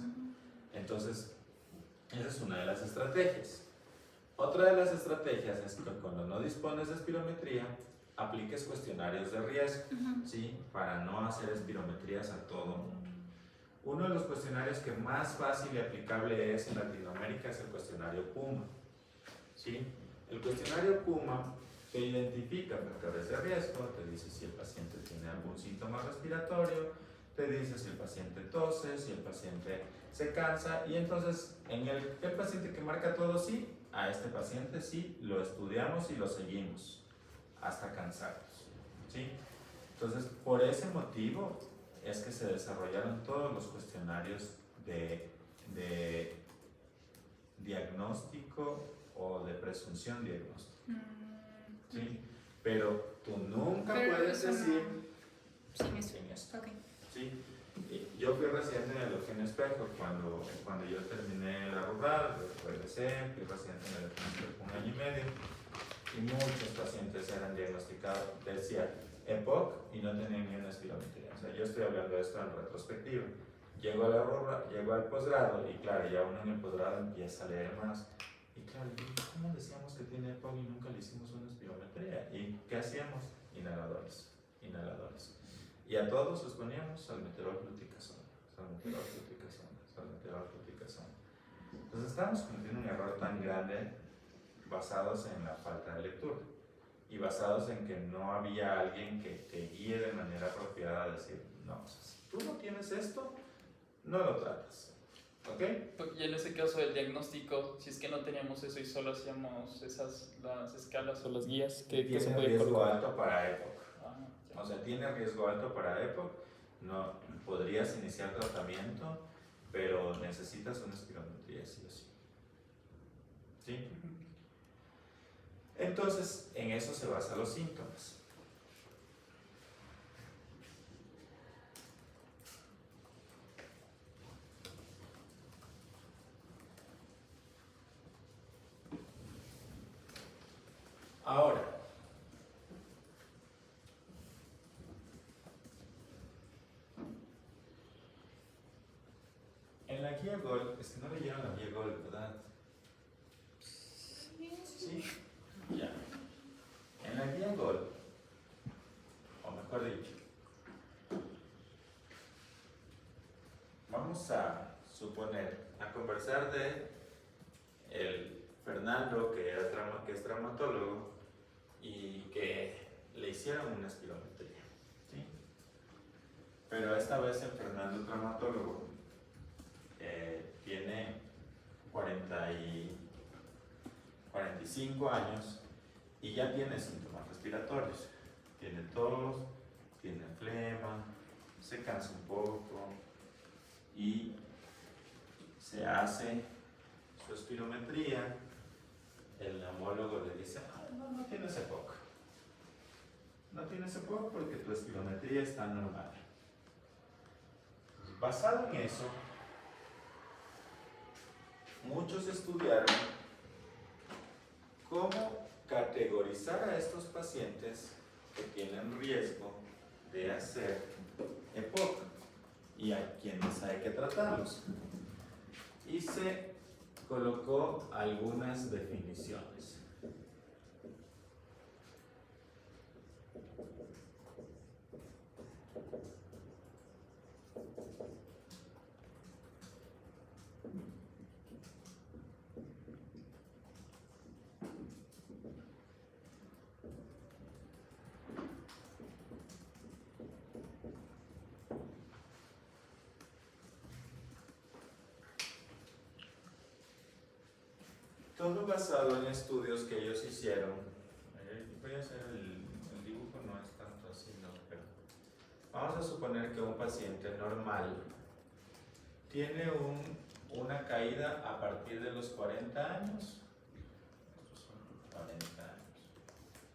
Speaker 1: Entonces, esa es una de las estrategias. Otra de las estrategias es que cuando no dispones de espirometría, apliques cuestionarios de riesgo, ¿sí? Para no hacer espirometrías a todo mundo. Uno de los cuestionarios que más fácil y aplicable es en Latinoamérica es el cuestionario PUMA. ¿Sí? El cuestionario PUMA te identifica factores de riesgo, te dice si el paciente tiene algún síntoma respiratorio, te dice si el paciente tose, si el paciente se cansa, y entonces en el paciente que marca todo sí, a este paciente sí lo estudiamos y lo seguimos hasta cansarnos. ¿Sí? Entonces, por ese motivo es que se desarrollaron todos los cuestionarios de diagnóstico o de presunción diagnóstica. ¿Sí? Pero tú nunca puedes decir
Speaker 3: sin eso.
Speaker 1: sin esto.
Speaker 3: Okay.
Speaker 1: ¿Sí? Yo fui residente en el Eugenio Espejo cuando yo terminé la rural, regresé, fui residente en el Eugenio Espejo 1 año y medio y muchos pacientes eran diagnosticados, decía EPOC y no tenían ni una espirometría. O sea, yo estoy hablando de esto en retrospectiva. Llego a la rural, llego al posgrado y claro, ya uno en el posgrado empieza a leer más. Y claro, ¿cómo decíamos que tiene EPOC y nunca le hicimos una espirometría? ¿Y qué hacíamos? Inhaladores. Y a todos los poníamos salmeterol fluticasona. Entonces estamos cometiendo un error tan grande basados en la falta de lectura y basados en que no había alguien que te guíe de manera apropiada a decir, no, si tú no tienes esto, no lo tratas. ¿Ok?
Speaker 4: Y en ese caso del diagnóstico, si es que no teníamos eso y solo hacíamos las escalas o las guías, ¿qué se puede
Speaker 1: riesgo
Speaker 4: colocar?
Speaker 1: alto para EPOC.
Speaker 4: Ya.
Speaker 1: O sea, tiene riesgo alto para EPOC. No, podrías iniciar tratamiento, pero necesitas una espirometría, sí o sí. ¿Sí? Entonces, en eso se basan los síntomas. Ahora, en la guía GOL, es que no leyeron la guía GOL, ¿verdad? Sí, ya. En la guía GOL, o mejor dicho, vamos a suponer, a conversar de el Fernando, que es traumatólogo, y que le hicieron una espirometría, ¿sí? Pero esta vez el Fernando, el traumatólogo, tiene 45 años y ya tiene síntomas respiratorios. Tiene tos, tiene flema, se cansa un poco y se hace su espirometría. El neumólogo le dice, no tienes EPOC. No tienes EPOC porque tu espirometría está normal. Basado en eso, muchos estudiaron cómo categorizar a estos pacientes que tienen riesgo de hacer EPOC y a quienes hay que tratarlos. Y se colocó algunas definiciones. Todo basado en estudios que ellos hicieron. Voy a hacer el dibujo, no es tanto así, no, pero vamos a suponer que un paciente normal tiene una caída a partir de los 40 años. Estos son 40 años.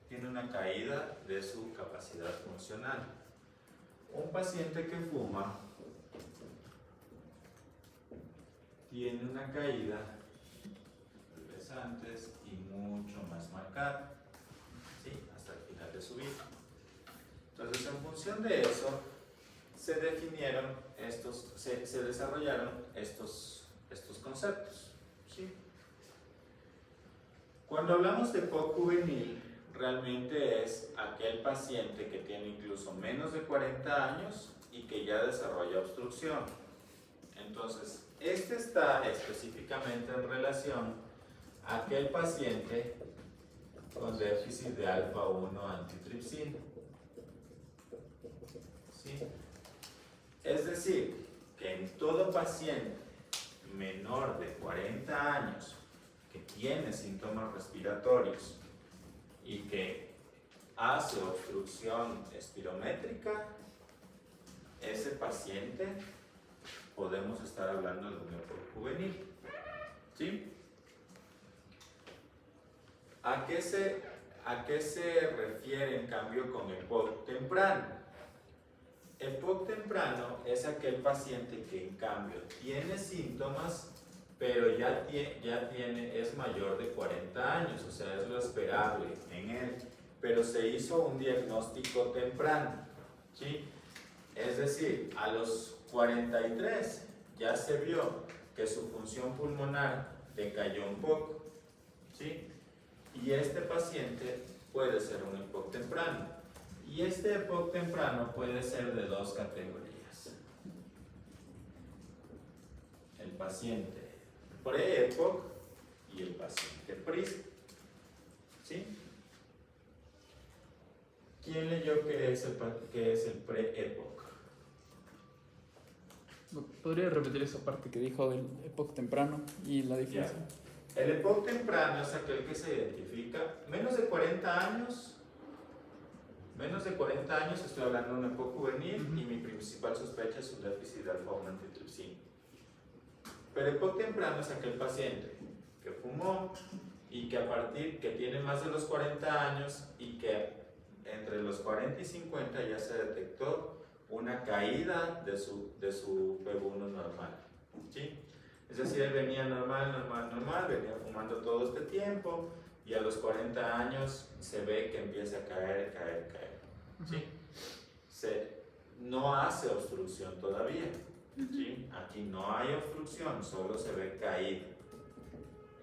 Speaker 1: Tiene una caída de su capacidad funcional. Un paciente que fuma tiene una caída antes y mucho más marcada, ¿sí? Hasta el final de su vida. Entonces, en función de eso, se desarrollaron estos conceptos, ¿sí? Cuando hablamos de POC juvenil, realmente es aquel paciente que tiene incluso menos de 40 años y que ya desarrolla obstrucción. Entonces, este está específicamente en relación a aquel paciente con déficit de alfa-1 antitripsina. ¿Sí? Es decir, que en todo paciente menor de 40 años que tiene síntomas respiratorios y que hace obstrucción espirométrica, ese paciente podemos estar hablando de un EPOC juvenil. ¿Sí? ¿A qué se refiere en cambio con EPOC temprano? EPOC temprano es aquel paciente que en cambio tiene síntomas, pero es mayor de 40 años, o sea, es lo esperable en él, pero se hizo un diagnóstico temprano, ¿sí? Es decir, a los 43 ya se vio que su función pulmonar decayó un poco, ¿sí? Y este paciente puede ser un EPOC temprano. Y este EPOC temprano puede ser de dos categorías. El paciente pre-EPOC y el paciente PRISM. ¿Sí? ¿Quién leyó qué es el pre-EPOC?
Speaker 4: ¿Podría repetir esa parte que dijo del EPOC temprano y la diferencia?
Speaker 1: Yeah. El EPOC temprano es aquel que se identifica menos de 40 años. Menos de 40 años, estoy hablando de un EPOC juvenil y mi principal sospecha es un déficit de alfa-1 antitripsina. Pero EPOC temprano es aquel paciente que fumó y que tiene más de los 40 años y que entre los 40 y 50 ya se detectó una caída de su PEB1 normal. ¿Sí? Es decir, él venía normal, venía fumando todo este tiempo y a los 40 años se ve que empieza a caer. ¿Sí? No hace obstrucción todavía. ¿Sí? Aquí no hay obstrucción, solo se ve caída.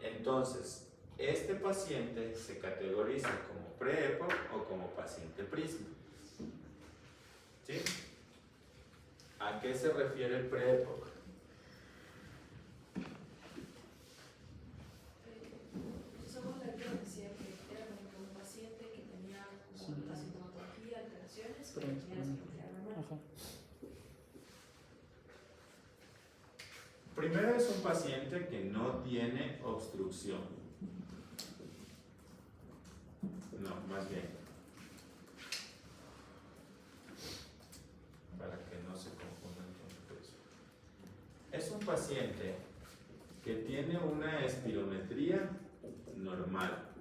Speaker 1: Entonces, este paciente se categoriza como pre-EPOC o como paciente PRISM. ¿Sí? ¿A qué se refiere el pre-EPOC?
Speaker 6: Somos la que decía que era como un paciente que tenía la sintomatología, alteraciones, pero tenía la sintomatología normal.
Speaker 1: Primero es un paciente que no tiene obstrucción. No, más bien. Para que no se confundan con eso. Es un paciente que tiene una espirometría normal.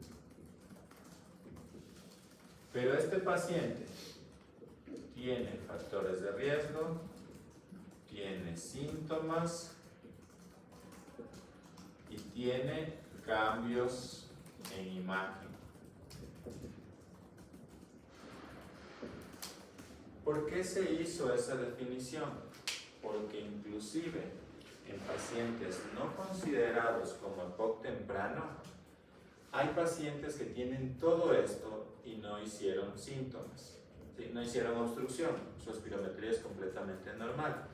Speaker 1: Pero este paciente tiene factores de riesgo, tiene síntomas y tiene cambios en imagen. ¿Por qué se hizo esa definición? Porque inclusive en pacientes no considerados como EPOC temprano, hay pacientes que tienen todo esto y no hicieron síntomas, ¿sí? No hicieron obstrucción, su espirometría es completamente normal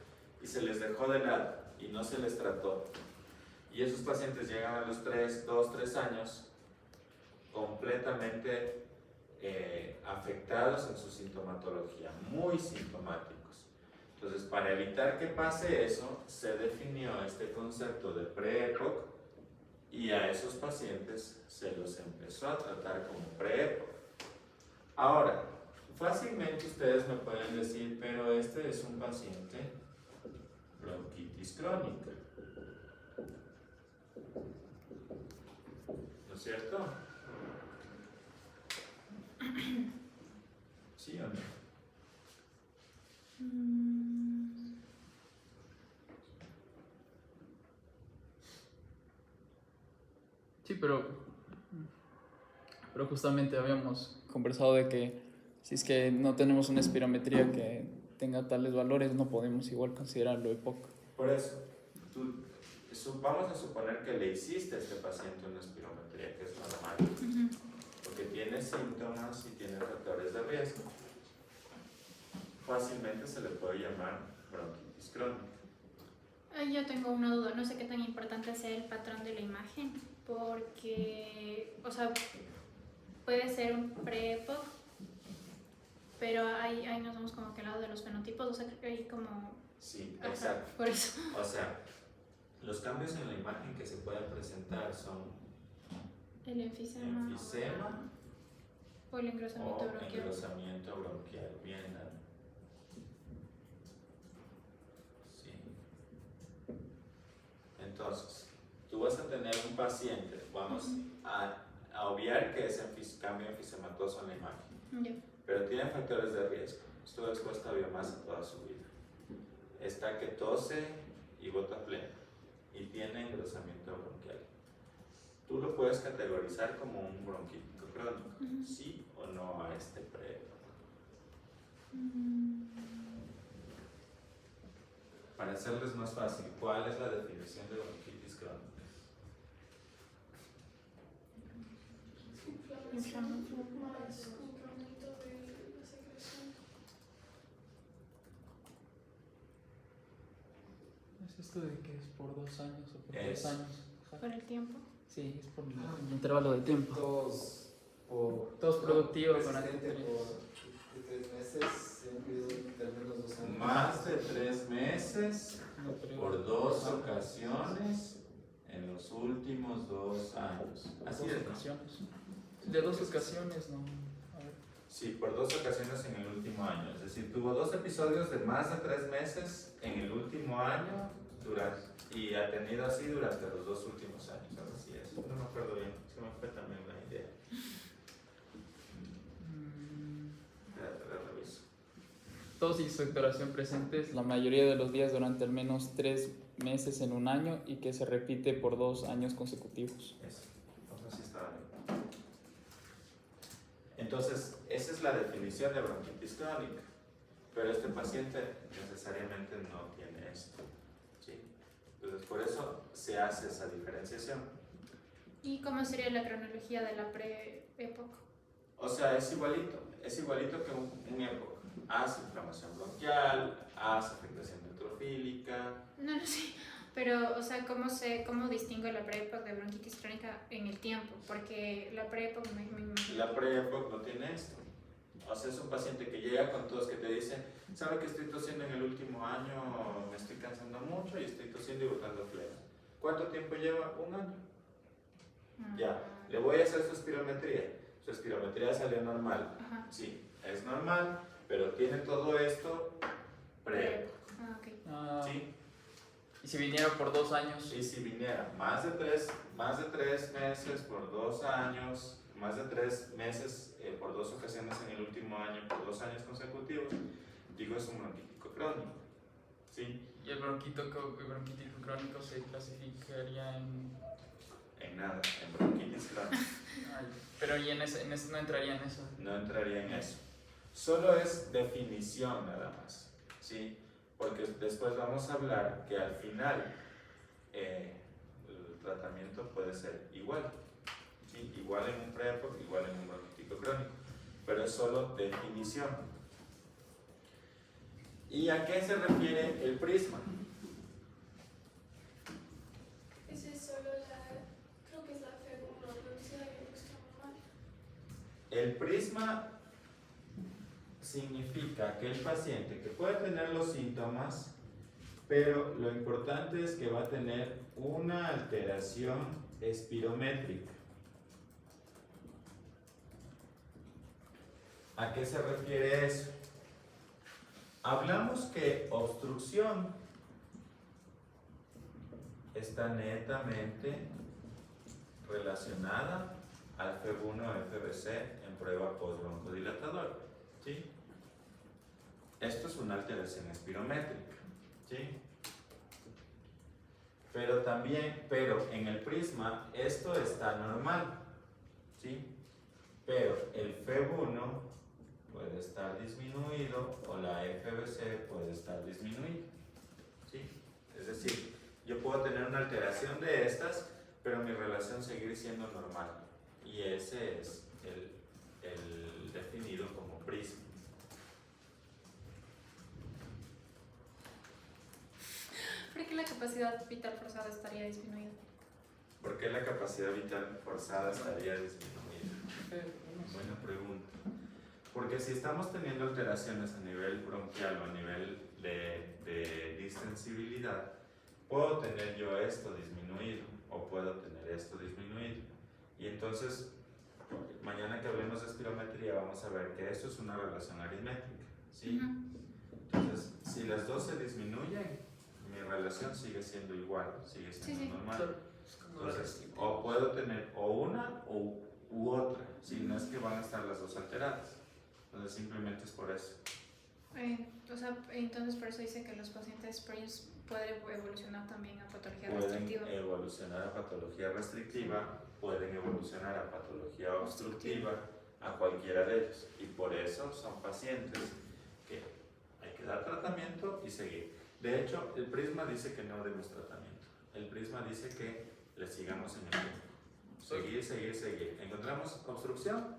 Speaker 1: y se les dejó de lado y no se les trató. Y esos pacientes llegan a los 2-3 años completamente afectados en su sintomatología, muy sintomáticos. Entonces, para evitar que pase eso, se definió este concepto de pre-EPOC Y a esos pacientes se los empezó a tratar como pre-EPOC. Ahora, fácilmente ustedes me pueden decir, pero este es un paciente bronquitis crónica, ¿no es cierto? ¿Sí o no?
Speaker 4: Sí, pero justamente habíamos conversado de que si es que no tenemos una espirometría que tenga tales valores, no podemos igual considerarlo EPOC.
Speaker 1: Por eso, vamos a suponer que le hiciste a este paciente una espirometría, que es normal, porque tiene síntomas y tiene factores de riesgo. Fácilmente se le puede llamar bronquitis crónica.
Speaker 3: Yo tengo una duda, no sé qué tan importante sea el patrón de la imagen, porque, o sea, puede ser un pre-EPOC, pero ahí nos vamos como que al lado de los fenotipos, o sea, creo que hay como...
Speaker 1: Sí,
Speaker 3: Ajá,
Speaker 1: exacto.
Speaker 3: por eso.
Speaker 1: O sea, los cambios en la imagen que se pueden presentar son
Speaker 3: El enfisema o el engrosamiento
Speaker 1: o
Speaker 3: bronquial.
Speaker 1: engrosamiento bronquial. Bien, Ana. Sí. Entonces, tú vas a tener un paciente, vamos a obviar que es cambio enfisematoso en la imagen,
Speaker 3: Ya.
Speaker 1: pero tiene factores de riesgo. Estuvo expuesta a biomasa toda su vida. Está que tose y bota pleno y tiene engrosamiento bronquial. Tú lo puedes categorizar como un bronquítico crónico, sí o no a este pre. Para hacerles más fácil, ¿cuál es la definición de bronquitis crónica?
Speaker 2: Inflamación más incremento de la secreción.
Speaker 4: ¿Es esto de que es por 2 años o por 3
Speaker 1: Es.
Speaker 4: años?
Speaker 3: Por el tiempo.
Speaker 4: Sí, es por el intervalo de tiempo.
Speaker 7: Todos
Speaker 4: productivos durante
Speaker 7: persistente por 3 meses, en un periodo de al menos 2 años.
Speaker 1: Más de 3 meses
Speaker 4: No, pero-
Speaker 1: por 2 ocasiones en los últimos 2 años. Así
Speaker 4: Dos
Speaker 1: es, ¿no?
Speaker 4: ocasiones. De 2 ocasiones, no. A ver.
Speaker 1: Sí, por 2 ocasiones en el último año. Es decir, tuvo 2 episodios de más de 3 meses en el último año y ha tenido así durante los 2 últimos años. Algo así es. No me acuerdo bien, se me fue también la idea. Espérate, la reviso.
Speaker 4: Tos y sudoración presentes la mayoría de los días durante al menos 3 meses en un año y que se repite por 2 años consecutivos.
Speaker 1: Eso, entonces sí estaba bien. Entonces, esa es la definición de bronquitis crónica. Pero este paciente necesariamente no tiene esto. ¿Sí? Entonces, por eso se hace esa diferenciación.
Speaker 3: ¿Y cómo sería la cronología de la pre-EPOC?
Speaker 1: O sea, es igualito que un EPOC. Hace inflamación bronquial, hace afectación neutrofílica.
Speaker 3: No sé, pero, o sea, ¿cómo distingo la pre-EPOC de bronquitis crónica en el tiempo? Porque la pre-EPOC me imagino...
Speaker 1: La pre-EPOC no tiene esto. O sea, es un paciente que llega con tos que te dice, ¿sabe que estoy tosiendo en el último año? Me estoy cansando mucho y estoy tosiendo y botando flema. ¿Cuánto tiempo lleva? 1 año. Ya, le voy a hacer su espirometría. Su espirometría salió normal.
Speaker 3: Ajá.
Speaker 1: Sí, es normal, pero tiene todo esto pre-EPOC.
Speaker 3: Ah, ok.
Speaker 4: Ah,
Speaker 1: ¿Sí?
Speaker 4: Y si viniera por 2 años,
Speaker 1: Y si viniera más de 3 meses por 2 años, más de 3 meses por 2 ocasiones en el último año, por 2 años consecutivos, digo es un bronquítico crónico. ¿Sí?
Speaker 4: y el bronquítico crónico se clasificaría
Speaker 1: En nada, en bronquitis crónica.
Speaker 4: Ay, pero y en ese no entraría en eso.
Speaker 1: No entraría en eso. Solo es definición nada más. ¿Sí? Porque después vamos a hablar que al final el tratamiento puede ser igual. ¿Sí? Igual en un pre-EPOC, igual en un bronquítico crónico. Pero es solo definición. ¿Y a qué se refiere el prisma?
Speaker 2: Ese es solo creo que es la velocidad de elección normal.
Speaker 1: El prisma significa que el paciente que puede tener los síntomas, pero lo importante es que va a tener una alteración espirométrica. ¿A qué se refiere eso? Hablamos que obstrucción está netamente relacionada al FEB1-FBC en prueba postbroncodilatadora, ¿sí? Esto es una alteración espirométrica, ¿sí? Pero en el prisma esto está normal, ¿sí? Pero el FEB1 puede estar disminuido o la FBC puede estar disminuida, ¿sí? Es decir, yo puedo tener una alteración de estas, pero mi relación seguir siendo normal. Y ese es el definido como prisma.
Speaker 3: ¿Por qué la capacidad vital forzada estaría disminuida?
Speaker 1: ¿Por qué la capacidad vital forzada estaría disminuida? Buena pregunta. Porque si estamos teniendo alteraciones a nivel bronquial o a nivel de distensibilidad, puedo tener yo esto disminuido o puedo tener esto disminuido. Y entonces, mañana que hablemos de espirometría, vamos a ver que esto es una relación aritmética, ¿sí? Entonces, si las dos se disminuyen, mi relación sigue siendo igual, sigue siendo normal. Entonces, o puedo tener o una u otra, si no es que van a estar las dos alteradas. Entonces, simplemente es por eso.
Speaker 3: Entonces por eso dice que los pacientes PRINCE pueden evolucionar también a patología
Speaker 1: Pueden
Speaker 3: restrictiva.
Speaker 1: evolucionar a patología restrictiva, pueden evolucionar a patología obstructiva, a cualquiera de ellos. Y por eso son pacientes que hay que dar tratamiento y seguir. De hecho, el prisma dice que no demos tratamiento. El prisma dice que le sigamos en el tiempo. Seguir. Encontramos obstrucción,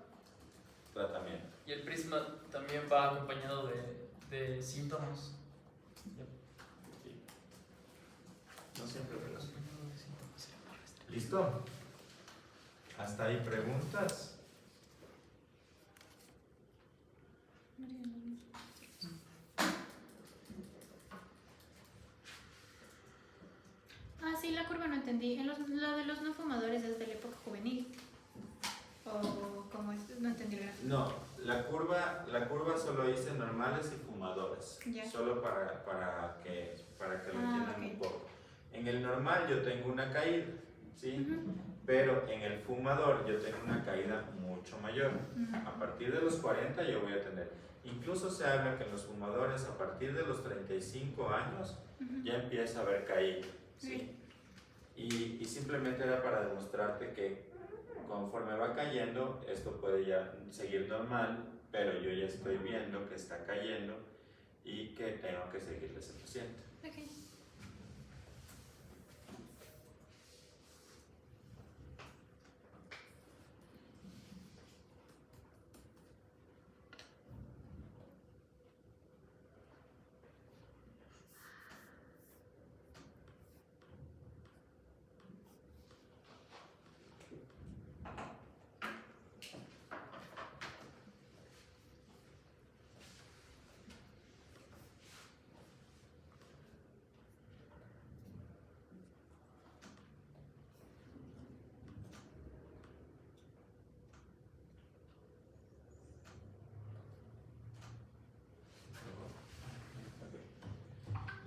Speaker 1: tratamiento.
Speaker 4: Y el prisma también va acompañado de síntomas.
Speaker 1: Sí. No siempre relación. ¿Listo? ¿Hasta ahí preguntas?
Speaker 3: Ah, sí, la curva no entendí. Lo de los no fumadores es de la época juvenil. ¿O cómo es? No entendí el gráfico.
Speaker 1: No, la curva solo hice normales y fumadores.
Speaker 3: Ya.
Speaker 1: Solo para que lo entiendan
Speaker 3: ok.
Speaker 1: un poco. En el normal yo tengo una caída, ¿sí?
Speaker 3: Ujú.
Speaker 1: Pero en el fumador yo tengo una caída mucho mayor. A partir de los 40 yo voy a tener. Incluso se habla que en los fumadores a partir de los 35 años ya empieza a haber caída, ¿sí? Y simplemente era para demostrarte que conforme va cayendo, esto puede ya seguir normal, pero yo ya estoy viendo que está cayendo y que tengo que seguirle a ese paciente.
Speaker 3: Ok.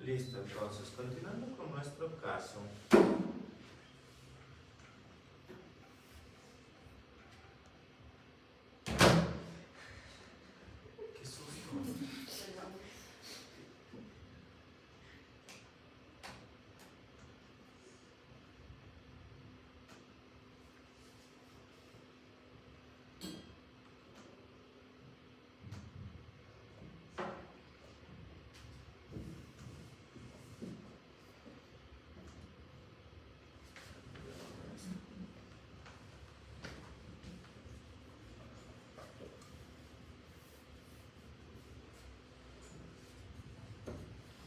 Speaker 1: Listo, entonces, continuando con nuestro caso. Qué susto.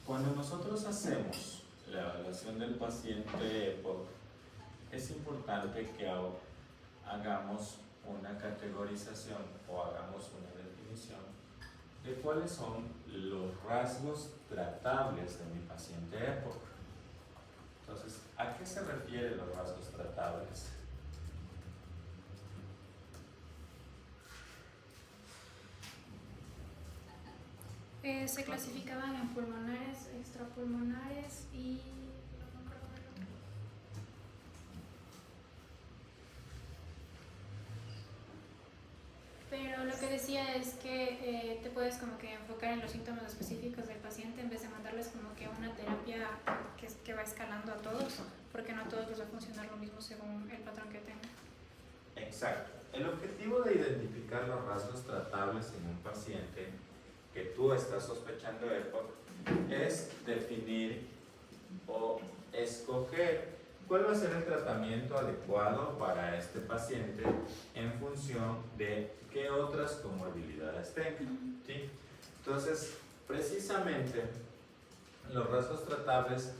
Speaker 1: Cuando nosotros hacemos la evaluación del paciente EPOC, es importante que hagamos una categorización o hagamos una definición de cuáles son los rasgos tratables de mi paciente EPOC. Entonces, ¿a qué se refieren los rasgos tratables?
Speaker 3: Se clasificaban en pulmonares, extrapulmonares y... no me acuerdo del otro. Pero lo que decía es que te puedes como que enfocar en los síntomas específicos del paciente en vez de mandarles como que una terapia que va escalando a todos, porque no a todos les va a funcionar lo mismo según el patrón que tengan.
Speaker 1: Exacto. El objetivo de identificar los rasgos tratables en un paciente que tú estás sospechando de EPOC es definir o escoger cuál va a ser el tratamiento adecuado para este paciente en función de qué otras comorbilidades tenga, ¿sí? Entonces, precisamente, los rasgos tratables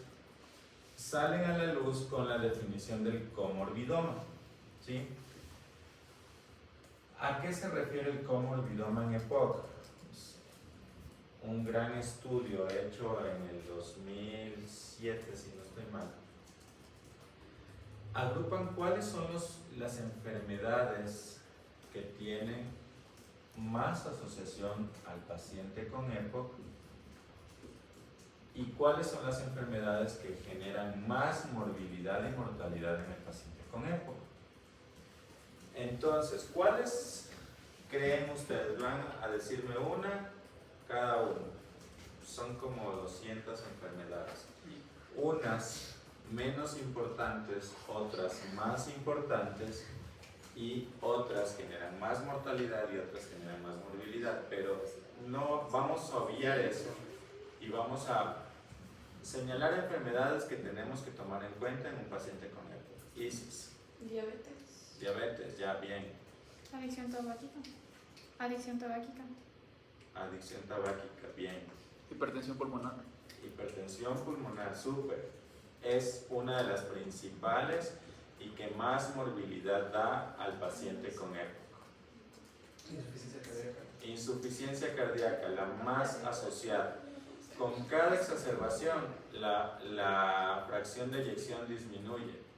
Speaker 1: salen a la luz con la definición del comorbidoma, ¿sí? ¿A qué se refiere el comorbidoma en EPOC? Un gran estudio hecho en el 2007, si no estoy mal, agrupan cuáles son las enfermedades que tienen más asociación al paciente con EPOC y cuáles son las enfermedades que generan más morbilidad y mortalidad en el paciente con EPOC. Entonces, ¿cuáles creen ustedes? Van a decirme una cada uno. Son como 200 enfermedades. Unas menos importantes, otras más importantes y otras generan más mortalidad y otras generan más morbilidad. Pero no vamos a obviar eso y vamos a señalar enfermedades que tenemos que tomar en cuenta en un paciente con EPOC. Isis.
Speaker 2: Diabetes.
Speaker 1: Diabetes, ya bien.
Speaker 3: Adicción tabáquica. Adicción tabáquica.
Speaker 1: Adicción tabáquica, bien.
Speaker 4: Hipertensión pulmonar.
Speaker 1: Hipertensión pulmonar, súper. Es una de las principales y que más morbilidad da al paciente con EPOC.
Speaker 7: Insuficiencia cardíaca.
Speaker 1: Insuficiencia cardíaca, la más asociada. Con cada exacerbación, la fracción de eyección disminuye.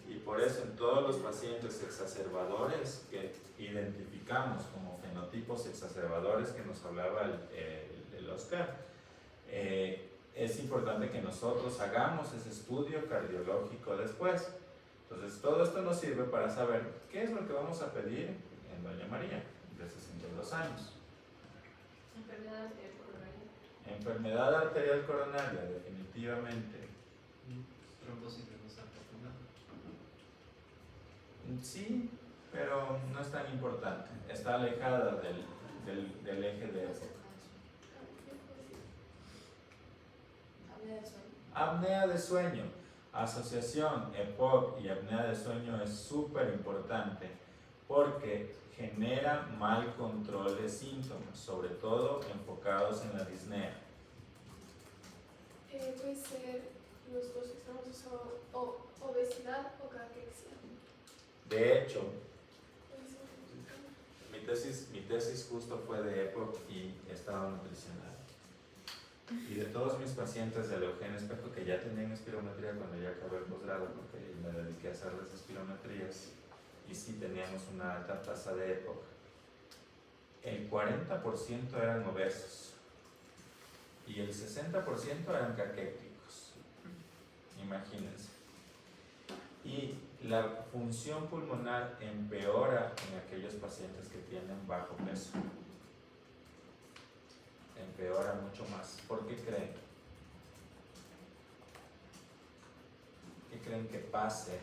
Speaker 1: Y por eso en todos los pacientes exacerbadores que identificamos como fenotipos exacerbadores que nos hablaba el Oscar, es importante que nosotros hagamos ese estudio cardiológico después. Entonces todo esto nos sirve para saber qué es lo que vamos a pedir en Doña María de 62 años.
Speaker 6: Enfermedad coronaria.
Speaker 1: Enfermedad arterial coronaria, definitivamente.
Speaker 5: Trombosis venosa profunda.
Speaker 1: Sí, pero no es tan importante. Está alejada del eje de EPOC.
Speaker 6: Apnea de sueño.
Speaker 1: Apnea de sueño. Asociación EPOC y apnea de sueño es súper importante porque genera mal control de síntomas, sobre todo enfocados en la disnea.
Speaker 2: Puede ser los dos extremos, o obesidad o caquexia.
Speaker 1: De hecho, mi tesis justo fue de EPOC y estado nutricional. Y de todos mis pacientes de Eugenio Espejo que ya tenían espirometría cuando ya acabé el posgrado, porque me dediqué a hacerles espirometrías, y sí teníamos una alta tasa de EPOC, el 40% eran obesos y el 60% eran caquéticos. Imagínense. Y la función pulmonar empeora en aquellos pacientes que tienen bajo peso. Empeora mucho más. ¿Por qué creen? ¿Qué creen que pase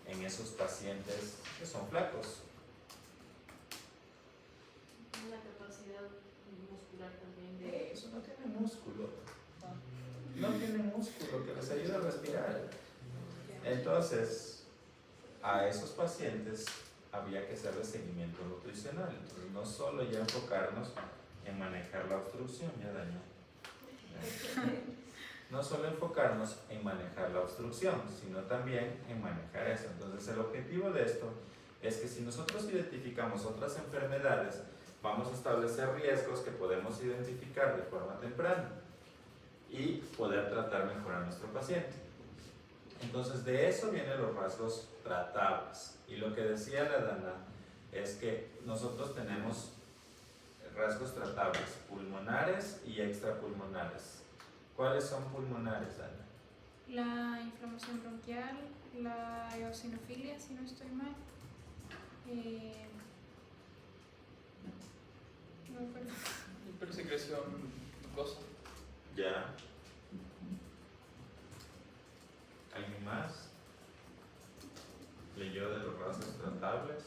Speaker 1: en esos pacientes que son flacos?
Speaker 6: Una capacidad muscular también de...
Speaker 1: Eso no tiene músculo. No tienen músculo que les ayude a respirar. Entonces, a esos pacientes había que hacerle seguimiento nutricional. Entonces, no solo ya enfocarnos en manejar la obstrucción, ya dañó. No solo enfocarnos en manejar la obstrucción, sino también en manejar eso. Entonces, el objetivo de esto es que si nosotros identificamos otras enfermedades, vamos a establecer riesgos que podemos identificar de forma temprana y poder tratar mejor a nuestro paciente. Entonces de eso vienen los rasgos tratables. Y lo que decía la Dana es que nosotros tenemos rasgos tratables pulmonares y extrapulmonares. ¿Cuáles son pulmonares, Dana?
Speaker 3: La inflamación bronquial, la eosinofilia, si no estoy mal. No me acuerdo.
Speaker 4: Hipersecreción mucosa.
Speaker 1: Ya. ¿Alguien más? ¿Leyó de los rasgos tratables?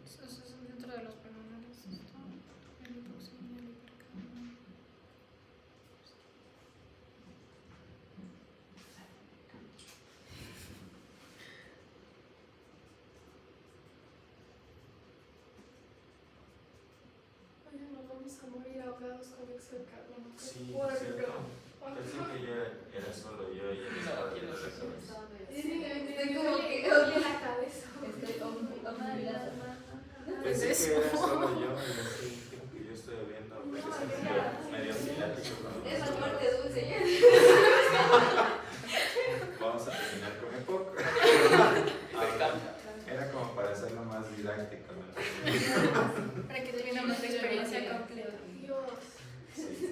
Speaker 3: Eso es dentro de los pulmonares. Esto, el hipoxemia, el hipercalemia.
Speaker 2: Oye, nos vamos a morir ahogados con dióxido de carbono. Qué
Speaker 1: Sí,
Speaker 2: fuerte.
Speaker 1: cierto. Pensé que yo era solo yo y él estaba de los errores.
Speaker 2: Sí,
Speaker 6: Estoy
Speaker 2: me
Speaker 6: como
Speaker 2: duele
Speaker 6: que
Speaker 2: la cabeza.
Speaker 6: estoy omnilada.
Speaker 1: Pensé que era solo yo y así, creo que yo estoy viendo medio asiático. ¿No?
Speaker 6: Es la muerte dulce ya.
Speaker 1: Vamos a terminar con EPOC. Era como para hacerlo más didáctico, ¿no?
Speaker 3: Para que tengamos la experiencia completa.
Speaker 2: Dios.
Speaker 1: Sí.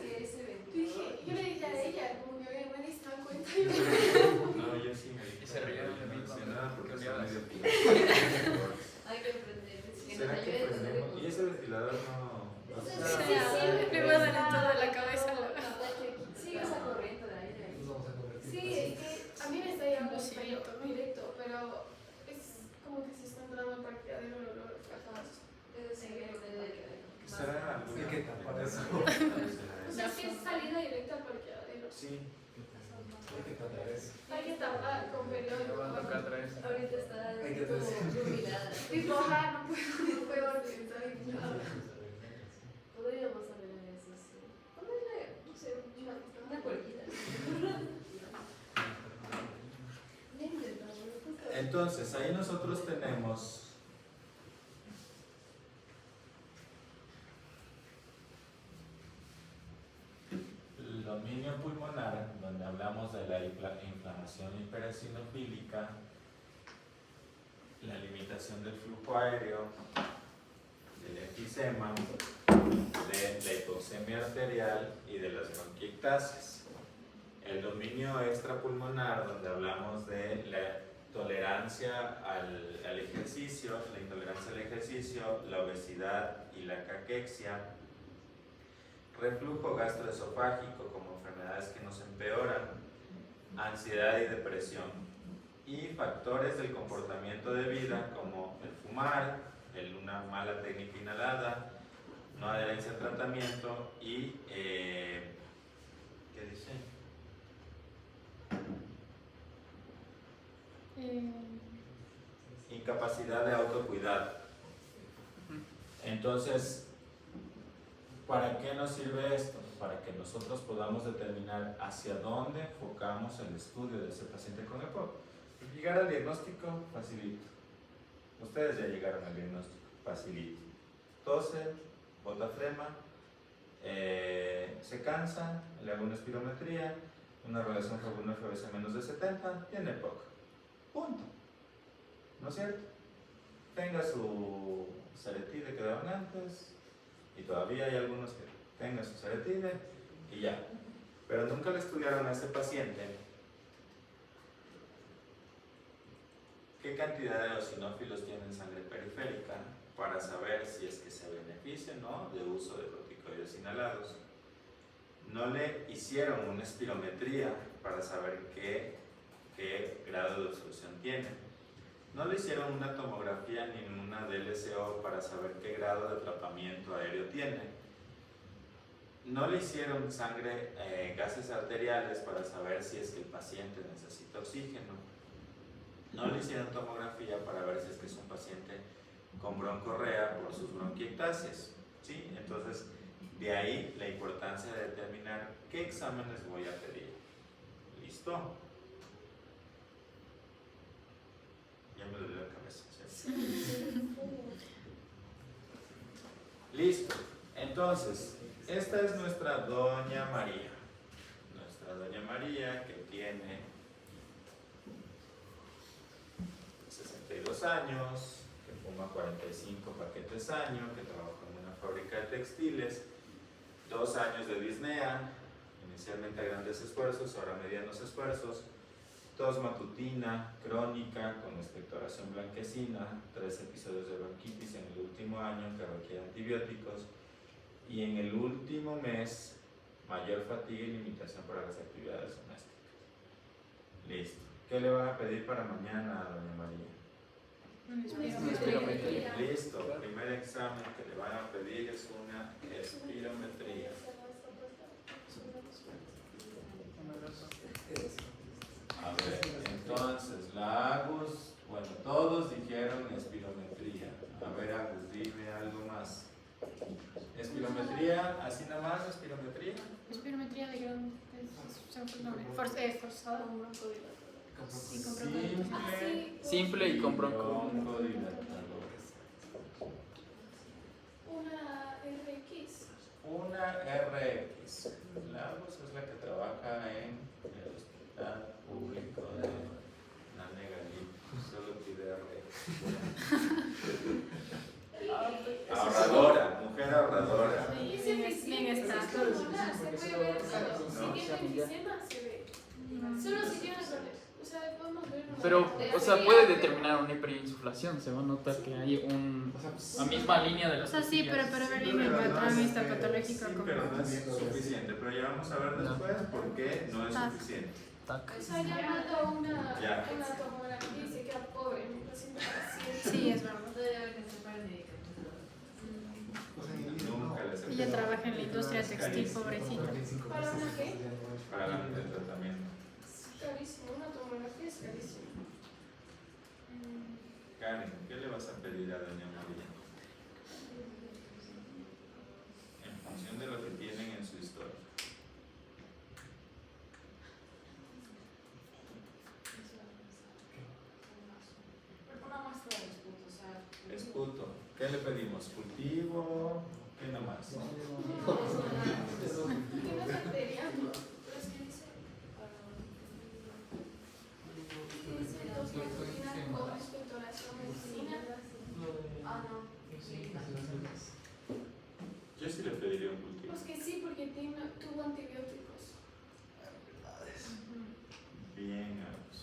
Speaker 2: Dije, yo le dije a ella, como que oye, nadie se da cuenta.
Speaker 1: No, yo sí me dije.
Speaker 4: Y se rieron de mí
Speaker 1: No decía
Speaker 4: cuando-
Speaker 1: nada porque
Speaker 4: porque
Speaker 1: soy
Speaker 4: olvidabas.
Speaker 1: medio pirata.
Speaker 6: Hay que aprender. Que nos
Speaker 1: ¿Será que
Speaker 6: ayude con
Speaker 1: prendemos? Y
Speaker 6: el
Speaker 1: ese ventilador no.
Speaker 6: Sí,
Speaker 3: Le va a dar en toda la cabeza.
Speaker 6: Sigue esa corriente de aire ahí.
Speaker 7: Nos vamos a convertir.
Speaker 2: Sí, es que a mí me está llegando
Speaker 3: Sí.
Speaker 2: frío directo, pero es como que se está entrando al parqueadero el olor a gas.
Speaker 6: Sí, que
Speaker 1: ¿Será algo?
Speaker 7: Hay que tapar eso.
Speaker 2: O sea, es que es salida directa al parqueadero.
Speaker 1: Sí.
Speaker 7: Hay que tapar eso.
Speaker 2: Hay que tapar con
Speaker 4: Me va a
Speaker 2: periódico.
Speaker 4: tocar traer eso.
Speaker 6: ahorita está
Speaker 7: Hay que
Speaker 6: como
Speaker 7: decir.
Speaker 6: iluminada.
Speaker 2: Tipo, ajá, no puedo organizar y nada.
Speaker 6: Podríamos arreglar eso, sí. Ponerle, no sé, una cuerquita. Ya intentamos, justo.
Speaker 1: Entonces, ahí nosotros tenemos el dominio pulmonar, donde hablamos de la inflamación hipereosinofílica, la limitación del flujo aéreo, del enfisema, de la hipoxemia arterial y de las bronquiectasias. El dominio extrapulmonar, donde hablamos de la tolerancia al ejercicio, la intolerancia al ejercicio, la obesidad y la caquexia, reflujo gastroesofágico como enfermedades que nos empeoran, ansiedad y depresión, y factores del comportamiento de vida como el fumar, una mala técnica inhalada, no adherencia al tratamiento y ¿qué dice? Incapacidad de autocuidado. Entonces, ¿para qué nos sirve esto? Para que nosotros podamos determinar hacia dónde enfocamos el estudio de ese paciente con EPOC. Llegar al diagnóstico, facilito. Ustedes ya llegaron al diagnóstico, facilito. Tose, bota flema, se cansa, le hago una espirometría, una relación FeB1-FbC menos de 70, tiene EPOC. Punto. ¿No es cierto? Tenga su seretide que daban antes, y todavía hay algunos que tengan su seretide, y ya. Pero nunca le estudiaron a ese paciente qué cantidad de eosinófilos tiene en sangre periférica para saber si es que se beneficia o no de uso de corticoides inhalados. No le hicieron una espirometría para saber qué grado de obstrucción tiene. No le hicieron una tomografía ni una DLCO para saber qué grado de atrapamiento aéreo tiene. No le hicieron gases arteriales para saber si es que el paciente necesita oxígeno. No le hicieron tomografía para ver si es que es un paciente con broncorrea por sus bronquiectasias, ¿sí? Entonces, de ahí la importancia de determinar qué exámenes voy a pedir. ¿Listo? me dolió la cabeza. ¿Sí? Listo. Entonces, esta es nuestra Doña María. Nuestra Doña María que tiene 62 años, que fuma 45 paquetes año, que trabaja en una fábrica de textiles, 2 años de disnea, inicialmente a grandes esfuerzos, ahora a medianos esfuerzos, tos matutina, crónica, con expectoración blanquecina, 3 episodios de bronquitis en el último año que requiere antibióticos, y en el último mes, mayor fatiga y limitación para las actividades domésticas. Listo. ¿Qué le van a pedir para mañana, doña María?
Speaker 3: Espirometría.
Speaker 1: Listo. Primer examen que le van a pedir es una espirometría. A ver, entonces la Agus, bueno, todos dijeron espirometría. A ver, Agus, dime algo más. Espirometría, así nada más, espirometría.
Speaker 3: Espirometría de grado forzado y con
Speaker 4: Simple y con
Speaker 1: broncodilatador.
Speaker 2: Una RX.
Speaker 1: Una RX. La Agus es la que trabaja en el hospital público de Nanegalí. Solo pide RX. Ahorradora, mujer ahorradora.
Speaker 2: Y ese
Speaker 3: bien está.
Speaker 2: se puede ver solo. Si tiene enfisema, se ve. Solo si tiene dolor. O sea, podemos ver una.
Speaker 4: Pero, o sea, puede determinar una hiperinsuflación. Se va a notar que hay la misma línea de
Speaker 3: O
Speaker 4: las
Speaker 3: sea, sí, pero para ver el patrón histopatológico
Speaker 1: Sí,
Speaker 3: como...
Speaker 1: pero no es suficiente. Pero ya vamos a ver después por qué no es suficiente.
Speaker 4: Tac.
Speaker 2: O sea, ya manda una
Speaker 1: Ya.
Speaker 2: tomografía y se queda pobre. Mi paciente
Speaker 3: Sí, es verdad.
Speaker 1: Nunca les he
Speaker 3: Ella
Speaker 1: pedido.
Speaker 3: trabaja en la industria textil, pobrecita.
Speaker 2: ¿Para una qué?
Speaker 1: Para el tratamiento.
Speaker 2: Carísimo, una tomografía es carísimo.
Speaker 1: Karen, ¿qué le vas a pedir a doña María? En función de lo que tienen en su historia.
Speaker 6: Una muestra de esputo, o sea.
Speaker 1: Esputo. ¿Qué le pedimos? ¿Cultivo? ¿Qué nomás?
Speaker 2: ¿Qué no es bacteriano? Pero es que dice. Dice toxina con expectoración medicina. Ah, no.
Speaker 1: Yo sí le pediría un cultivo.
Speaker 2: Pues que sí, porque tuvo antibióticos.
Speaker 1: Bien, Agus.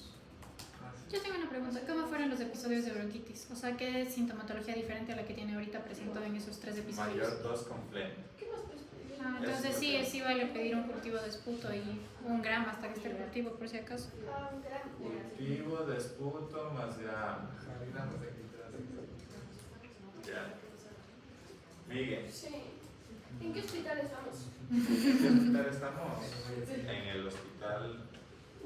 Speaker 3: Yo tengo una pregunta. ¿Cómo fueron los episodios de bronquitis? O sea, ¿qué sintomatología diferente a la que tiene ahorita presentó en esos 3 episodios?
Speaker 1: Mayor tos con flema.
Speaker 2: ¿Qué más puedes pedir?
Speaker 3: Ah, entonces sí vale pedir un cultivo de esputo y 1 gramo hasta que esté el cultivo, por si acaso.
Speaker 2: Ah, un gramo.
Speaker 1: Cultivo de esputo más gramo. Ya. Miguel,
Speaker 2: Sí. ¿En qué hospital estamos?
Speaker 1: ¿en qué hospital estamos? En el hospital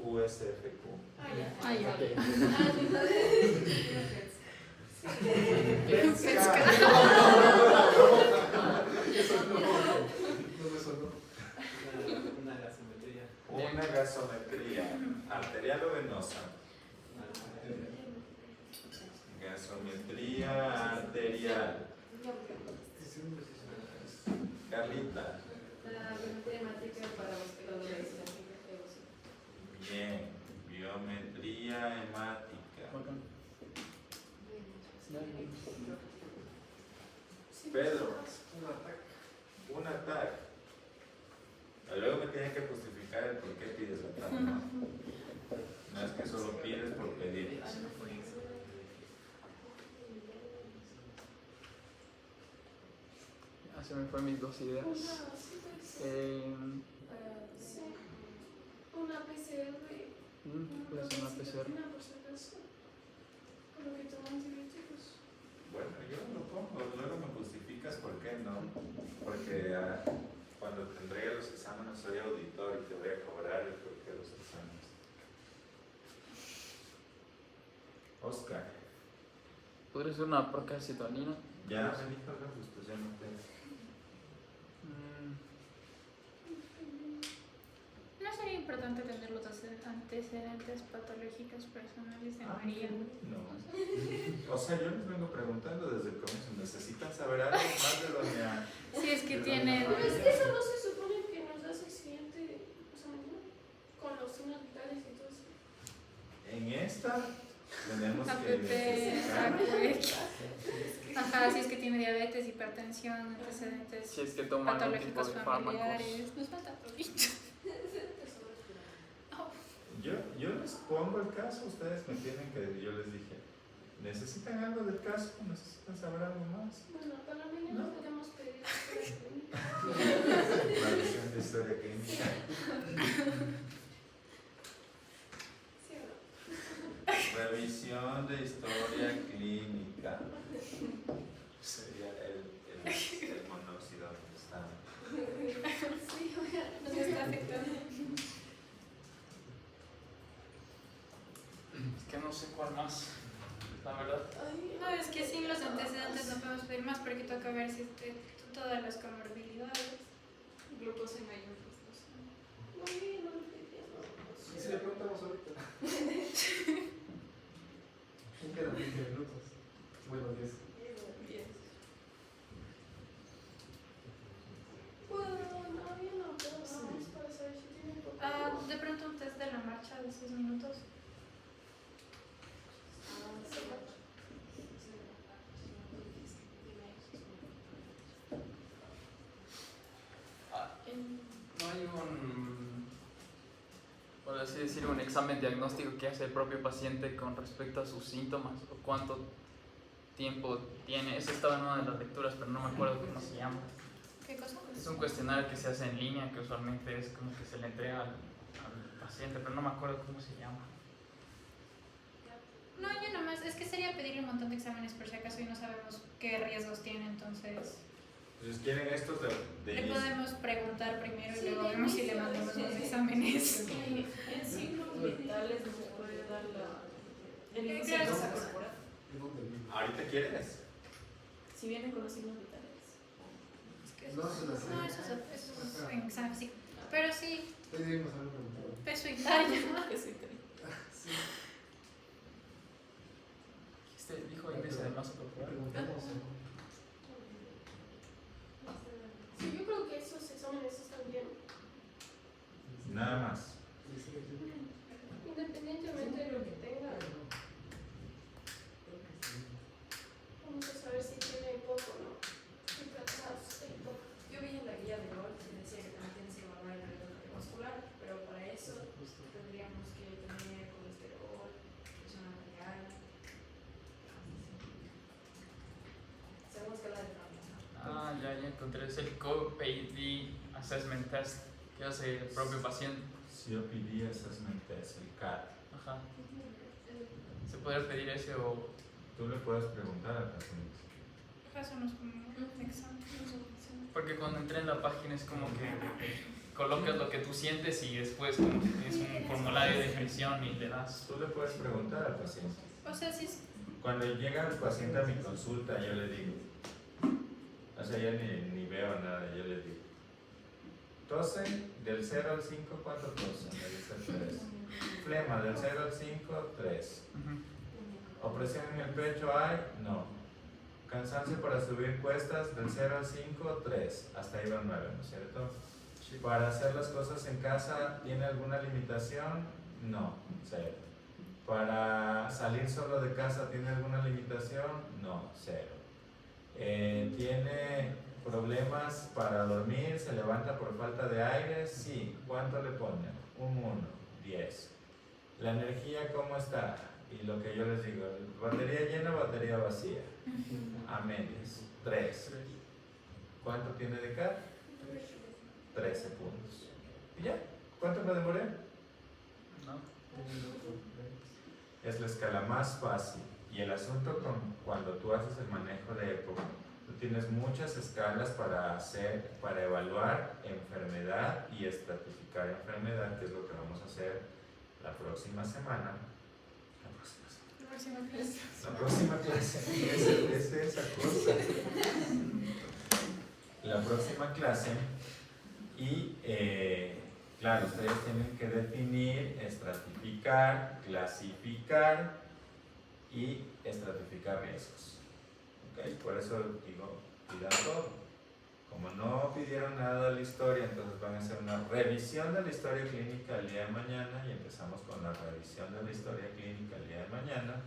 Speaker 1: USFQ.
Speaker 2: Ah, ya.
Speaker 3: Ah, ya.
Speaker 5: Una gasometría.
Speaker 1: Una gasometría arterial o venosa. Gasometría arterial. Carlita.
Speaker 6: La biometría hemática para buscar la densidad de
Speaker 1: Bien. Biometría hemática. Pedro. Un ataque. Luego me tienen que justificar el por qué pides la TAC, ¿no? No es que solo pides por pedir.
Speaker 4: Ya se me fueron mis 2 ideas.
Speaker 2: Sí. Una PCR.
Speaker 4: Puede ser una PCR.
Speaker 2: Una por si acaso. Con lo que toma antibióticos.
Speaker 1: Bueno, yo lo pongo, luego me justificas por qué no. Porque cuando te entregue los exámenes soy auditor y te voy a cobrar el porqué de los exámenes. Oscar.
Speaker 4: ¿Podría ser una procalcitonina?
Speaker 1: Ya me dijo la justo, ya no te.
Speaker 3: No sería importante tener los antecedentes patológicos personales de María.
Speaker 1: No. O sea, yo les vengo preguntando desde el comienzo. ¿Necesitan saber algo más de doña?
Speaker 3: Si es que
Speaker 1: de
Speaker 3: tiene...
Speaker 1: doña
Speaker 2: Pero es
Speaker 1: María?
Speaker 2: que eso no se supone que nos hace accidente, o sea, ¿no? Con los signos vitales y todo eso.
Speaker 1: En esta tenemos que
Speaker 3: APP,
Speaker 1: necesitar.
Speaker 3: AQX. Ajá, si es que tiene diabetes, hipertensión, antecedentes
Speaker 4: Si es que toma algún tipo
Speaker 3: patológicos
Speaker 4: de fármacos.
Speaker 3: familiares. Nos falta todito.
Speaker 1: Yo les pongo el caso, ustedes me tienen que, yo les dije, ¿necesitan algo del caso? ¿Necesitan saber algo más?
Speaker 2: Bueno, para la mañana
Speaker 1: No.
Speaker 2: podemos pedir historia clínica.
Speaker 1: La visión de historia clínica.
Speaker 2: ¿Sí o no?
Speaker 1: Revisión de historia clínica. Sería el monóxido donde está.
Speaker 2: Sí, oiga,
Speaker 3: Nos está afectando.
Speaker 4: Es que no sé cuál más, la verdad.
Speaker 2: ay,
Speaker 3: No, es que sin los antecedentes no podemos pedir más porque toca ver si todas las comorbilidades.
Speaker 6: Glucosa mayor, pues,
Speaker 2: muy bien, no me pidiendo.
Speaker 7: ¿Y si le preguntamos ahorita? ¿Quién quedan 20 minutos? Bueno, 10.
Speaker 2: Bueno, no, yo no, pero vamos para saber si tiene poco.
Speaker 3: De pronto un test de la marcha de 6 minutos.
Speaker 4: No hay por así decir, un examen diagnóstico que hace el propio paciente con respecto a sus síntomas o cuánto tiempo tiene. Eso estaba en una de las lecturas, pero no me acuerdo cómo se llama.
Speaker 3: ¿Qué cosa?
Speaker 4: Es un cuestionario que se hace en línea, que usualmente es como que se le entrega al paciente, pero no me acuerdo cómo se llama.
Speaker 3: No, yo nomás, es que sería pedirle un montón de exámenes por si acaso y no sabemos qué riesgos tiene, entonces
Speaker 1: Entonces, ¿quieren estos de
Speaker 3: le
Speaker 1: inicio?
Speaker 3: podemos preguntar primero y
Speaker 2: Sí,
Speaker 3: luego
Speaker 2: de
Speaker 3: vemos si le
Speaker 2: inicio,
Speaker 3: mandamos
Speaker 2: sí,
Speaker 3: los
Speaker 2: sí.
Speaker 3: exámenes.
Speaker 6: En signos vitales no se puede dar el índice
Speaker 3: Claro.
Speaker 6: de masa corporal.
Speaker 7: ¿De dónde vive?
Speaker 1: ¿Ahorita quieres?
Speaker 6: Si vienen con los signos vitales.
Speaker 3: Es que
Speaker 7: No, se las
Speaker 3: no, eso es en examen físico. Pero sí,
Speaker 7: Hoy debimos haber preguntado.
Speaker 3: peso y talla.
Speaker 7: Sí,
Speaker 4: Este dijo índice de masa corporal.
Speaker 7: preguntamos.
Speaker 2: Sí, yo creo que esos exámenes están bien.
Speaker 1: Nada más.
Speaker 2: Independientemente de lo que tenga, vamos a saber si tiene poco o no. Hipertensos, poco.
Speaker 6: Yo vi en la guía de LOL que decía que también tienes que evaluar el ritmo cardiovascular, pero para eso tendríamos que tener colesterol, presión arterial, según escala de Framingham.
Speaker 4: Ya encontré. Es el COPD Assessment Test que hace el propio paciente.
Speaker 1: COPD Assessment Test, el CAT.
Speaker 4: Ajá. ¿Se puede pedir ese o...?
Speaker 1: Tú le puedes preguntar al paciente.
Speaker 3: Eso no es como un examen.
Speaker 4: Porque cuando entré en la página es como que colocas lo que tú sientes y después como que tienes un formulario de impresión y le das.
Speaker 1: Tú le puedes preguntar al paciente.
Speaker 3: O sea, si es
Speaker 1: Cuando llega el paciente a mi consulta, yo le digo, o sea, yo ni veo nada, yo le digo, tosen del 0 al 5, ¿cuánto tosen? Me dice 3. Flema del 0 al 5, 3. Opresión en el pecho hay, no. Cansancio para subir cuestas del 0 al 5, 3. Hasta ahí van 9, ¿no es cierto? Para hacer las cosas en casa, ¿tiene alguna limitación? No, 0. Para salir solo de casa, ¿tiene alguna limitación? No, 0. ¿Tiene problemas para dormir? ¿Se levanta por falta de aire? Sí. ¿Cuánto le ponen? Un 1, 10. ¿La energía cómo está? Y lo que yo les digo, ¿batería llena o batería vacía? A medias, 3. ¿Cuánto tiene de CAT? 13 puntos. ¿Y ya? ¿Cuánto me demoré?
Speaker 4: ¿No?
Speaker 1: Es la escala más fácil. Y el asunto con cuando tú haces el manejo de EPOC, tú tienes muchas escalas para hacer, para evaluar enfermedad y estratificar enfermedad, que es lo que vamos a hacer la próxima semana. La próxima clase es esa cosa. La próxima clase y Claro, ustedes tienen que definir, estratificar, clasificar y estratificar riesgos. ¿Ok? Por eso digo, pidan todo. Como no pidieron nada de la historia, entonces van a hacer una revisión de la historia clínica el día de mañana y empezamos con la revisión de la historia clínica el día de mañana.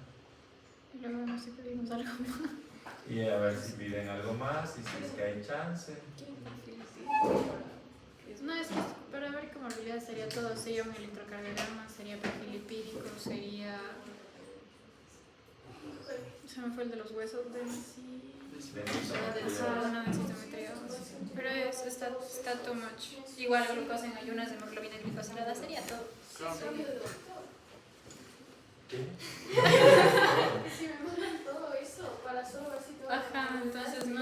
Speaker 3: Y luego no sé si pedimos algo más.
Speaker 1: Y a ver si piden algo más y si es que hay chance.
Speaker 3: No, es que para ver cómo en realidad sería todo, sería un electrocardiograma, sería perfil lipídico, sería... Se me fue el de los huesos, una densitometría. Pero está too much. Igual glucosa en ayunas, hemoglobina glicosilada, sería todo.
Speaker 2: Cambio de doctor.
Speaker 1: ¿Qué?
Speaker 2: Si me mandan todo eso para solo ver si te va a
Speaker 3: Ajá, entonces no.